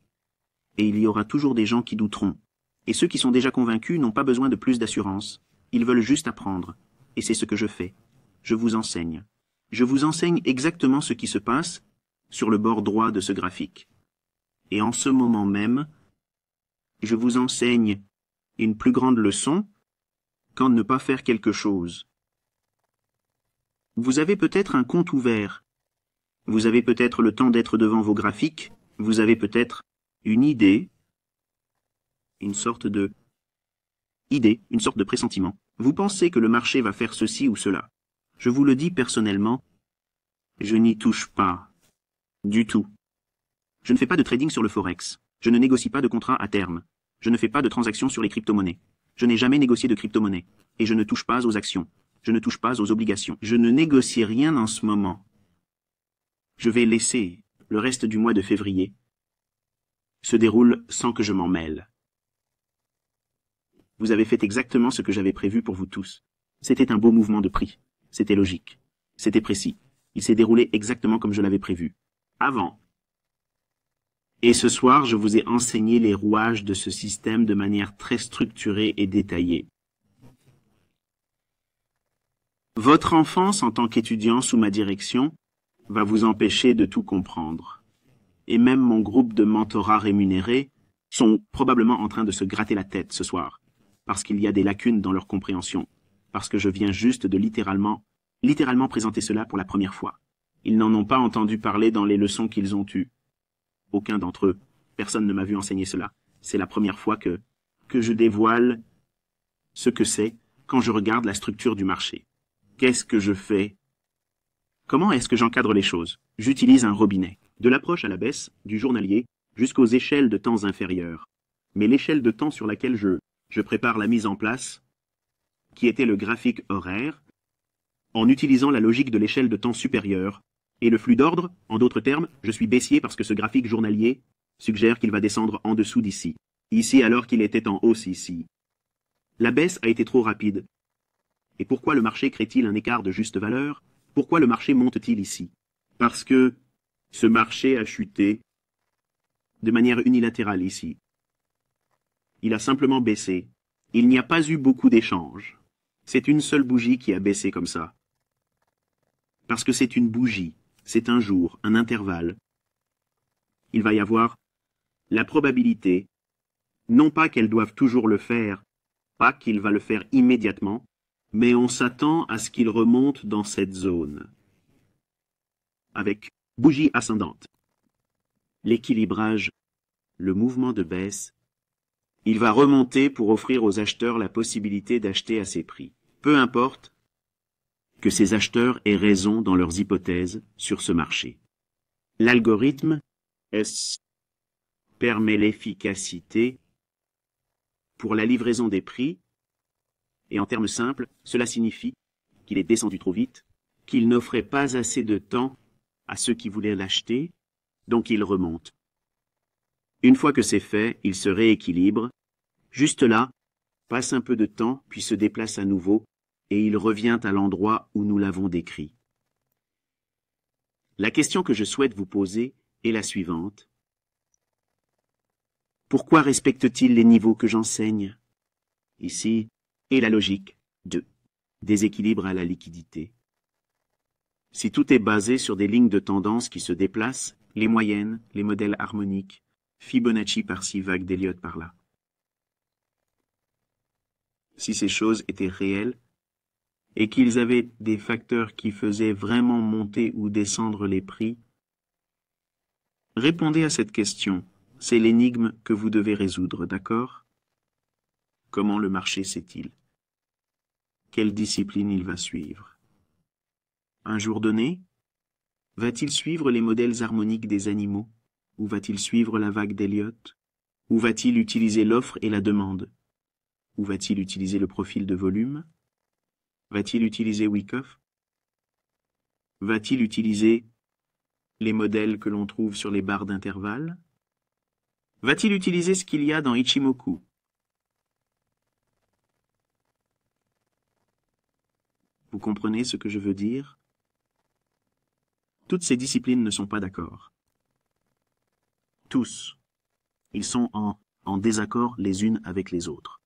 et il y aura toujours des gens qui douteront. Et ceux qui sont déjà convaincus n'ont pas besoin de plus d'assurance. Ils veulent juste apprendre. Et c'est ce que je fais. Je vous enseigne. Je vous enseigne exactement ce qui se passe sur le bord droit de ce graphique. Et en ce moment même, je vous enseigne une plus grande leçon quand ne pas faire quelque chose. Vous avez peut-être un compte ouvert. Vous avez peut-être le temps d'être devant vos graphiques. Vous avez peut-être une idée, une sorte de pressentiment. Vous pensez que le marché va faire ceci ou cela. Je vous le dis personnellement, je n'y touche pas. Du tout. Je ne fais pas de trading sur le Forex. Je ne négocie pas de contrat à terme. Je ne fais pas de transactions sur les crypto-monnaies. Je n'ai jamais négocié de crypto-monnaies. Et je ne touche pas aux actions. Je ne touche pas aux obligations. Je ne négocie rien en ce moment. Je vais laisser le reste du mois de février se déroule sans que je m'en mêle. Vous avez fait exactement ce que j'avais prévu pour vous tous. C'était un beau mouvement de prix. C'était logique. C'était précis. Il s'est déroulé exactement comme je l'avais prévu. Avant. Et ce soir, je vous ai enseigné les rouages de ce système de manière très structurée et détaillée. Votre enfance en tant qu'étudiant sous ma direction va vous empêcher de tout comprendre. Et même mon groupe de mentorat rémunérés sont probablement en train de se gratter la tête ce soir, parce qu'il y a des lacunes dans leur compréhension, parce que je viens juste de littéralement présenter cela pour la première fois. Ils n'en ont pas entendu parler dans les leçons qu'ils ont eues. Aucun d'entre eux. Personne ne m'a vu enseigner cela. C'est la première fois que je dévoile ce que c'est quand je regarde la structure du marché. Qu'est-ce que je fais? Comment est-ce que j'encadre les choses? J'utilise un robinet. De l'approche à la baisse, du journalier, jusqu'aux échelles de temps inférieures. Mais l'échelle de temps sur laquelle je prépare la mise en place, qui était le graphique horaire, en utilisant la logique de l'échelle de temps supérieure, et le flux d'ordre, en d'autres termes, je suis baissier parce que ce graphique journalier suggère qu'il va descendre en dessous d'ici. Ici alors qu'il était en hausse ici. La baisse a été trop rapide. Et pourquoi le marché crée-t-il un écart de juste valeur? Pourquoi le marché monte-t-il ici? Parce que ce marché a chuté de manière unilatérale ici. Il a simplement baissé. Il n'y a pas eu beaucoup d'échanges. C'est une seule bougie qui a baissé comme ça. Parce que c'est une bougie. C'est un jour, un intervalle. Il va y avoir la probabilité, non pas qu'elles doivent toujours le faire, pas qu'il va le faire immédiatement, mais on s'attend à ce qu'il remonte dans cette zone. Avec bougie ascendante. L'équilibrage, le mouvement de baisse, il va remonter pour offrir aux acheteurs la possibilité d'acheter à ces prix. Peu importe que ces acheteurs aient raison dans leurs hypothèses sur ce marché. L'algorithme S permet l'efficacité pour la livraison des prix, et en termes simples, cela signifie qu'il est descendu trop vite, qu'il n'offrait pas assez de temps à ceux qui voulaient l'acheter, donc il remonte. Une fois que c'est fait, il se rééquilibre, juste là, passe un peu de temps, puis se déplace à nouveau, et il revient à l'endroit où nous l'avons décrit. La question que je souhaite vous poser est la suivante. Pourquoi respecte-t-il les niveaux que j'enseigne? Ici, et la logique de déséquilibre à la liquidité. Si tout est basé sur des lignes de tendance qui se déplacent, les moyennes, les modèles harmoniques, Fibonacci par-ci, vague d'Elliott par-là. Si ces choses étaient réelles, et qu'ils avaient des facteurs qui faisaient vraiment monter ou descendre les prix, répondez à cette question. C'est l'énigme que vous devez résoudre, d'accord? Comment le marché sait-il? Quelle discipline il va suivre? Un jour donné, va-t-il suivre les modèles harmoniques des animaux? Ou va-t-il suivre la vague d'Elliott? Ou va-t-il utiliser l'offre et la demande? Ou va-t-il utiliser le profil de volume? Va-t-il utiliser Wyckoff? Va-t-il utiliser les modèles que l'on trouve sur les barres d'intervalle? Va-t-il utiliser ce qu'il y a dans Ichimoku? Vous comprenez ce que je veux dire? Toutes ces disciplines ne sont pas d'accord. Tous. Ils sont en désaccord les unes avec les autres.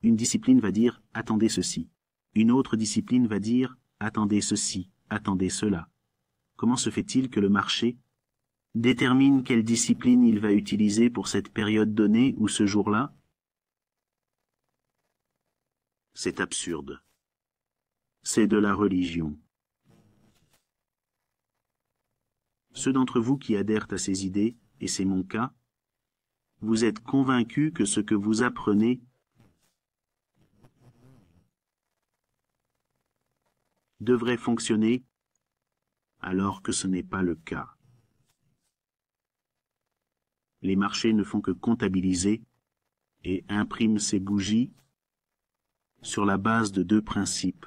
Une discipline va dire « attendez ceci ». Une autre discipline va dire « attendez ceci, attendez cela ». Comment se fait-il que le marché détermine quelle discipline il va utiliser pour cette période donnée ou ce jour-là? C'est absurde. C'est de la religion. Ceux d'entre vous qui adhèrent à ces idées, et c'est mon cas, vous êtes convaincus que ce que vous apprenez devrait fonctionner alors que ce n'est pas le cas. Les marchés ne font que comptabiliser et impriment ces bougies sur la base de deux principes.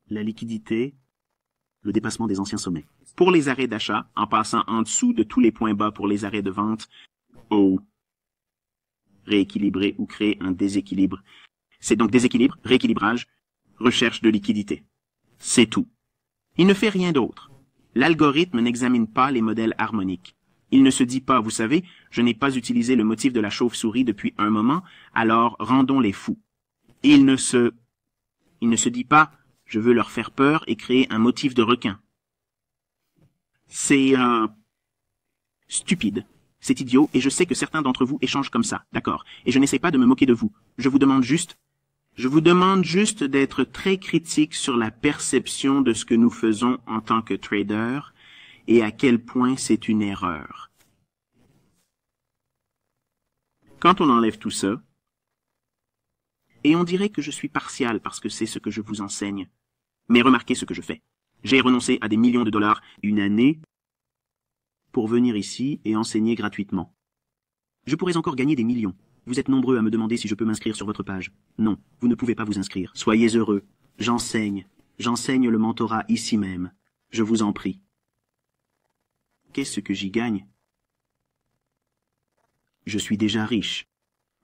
La liquidité, le dépassement des anciens sommets. Pour les arrêts d'achat, en passant en dessous de tous les points bas pour les arrêts de vente, rééquilibrer ou créer un déséquilibre. C'est donc déséquilibre, rééquilibrage, recherche de liquidité. C'est tout. Il ne fait rien d'autre. L'algorithme n'examine pas les modèles harmoniques. Il ne se dit pas, vous savez, je n'ai pas utilisé le motif de la chauve-souris depuis un moment, alors rendons-les fous. Il ne se dit pas, je veux leur faire peur et créer un motif de requin. C'est stupide. C'est idiot, et je sais que certains d'entre vous échangent comme ça, d'accord. Et je n'essaie pas de me moquer de vous. Je vous demande juste d'être très critique sur la perception de ce que nous faisons en tant que traders et à quel point c'est une erreur. Quand on enlève tout ça, et on dirait que je suis partial parce que c'est ce que je vous enseigne, mais remarquez ce que je fais. J'ai renoncé à des millions de dollars une année pour venir ici et enseigner gratuitement. Je pourrais encore gagner des millions. Vous êtes nombreux à me demander si je peux m'inscrire sur votre page. Non, vous ne pouvez pas vous inscrire. Soyez heureux. J'enseigne. J'enseigne le mentorat ici même. Je vous en prie. Qu'est-ce que j'y gagne? Je suis déjà riche.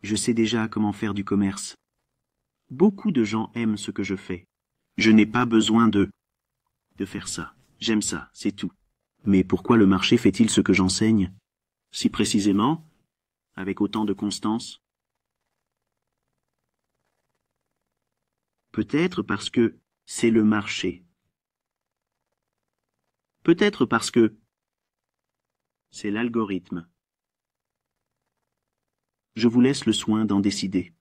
Je sais déjà comment faire du commerce. Beaucoup de gens aiment ce que je fais. Je n'ai pas besoin de faire ça. J'aime ça, c'est tout. Mais pourquoi le marché fait-il ce que j'enseigne? Si précisément, avec autant de constance? Peut-être parce que c'est le marché. Peut-être parce que c'est l'algorithme. Je vous laisse le soin d'en décider.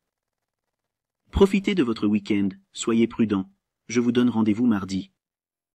Profitez de votre week-end, soyez prudents. Je vous donne rendez-vous mardi.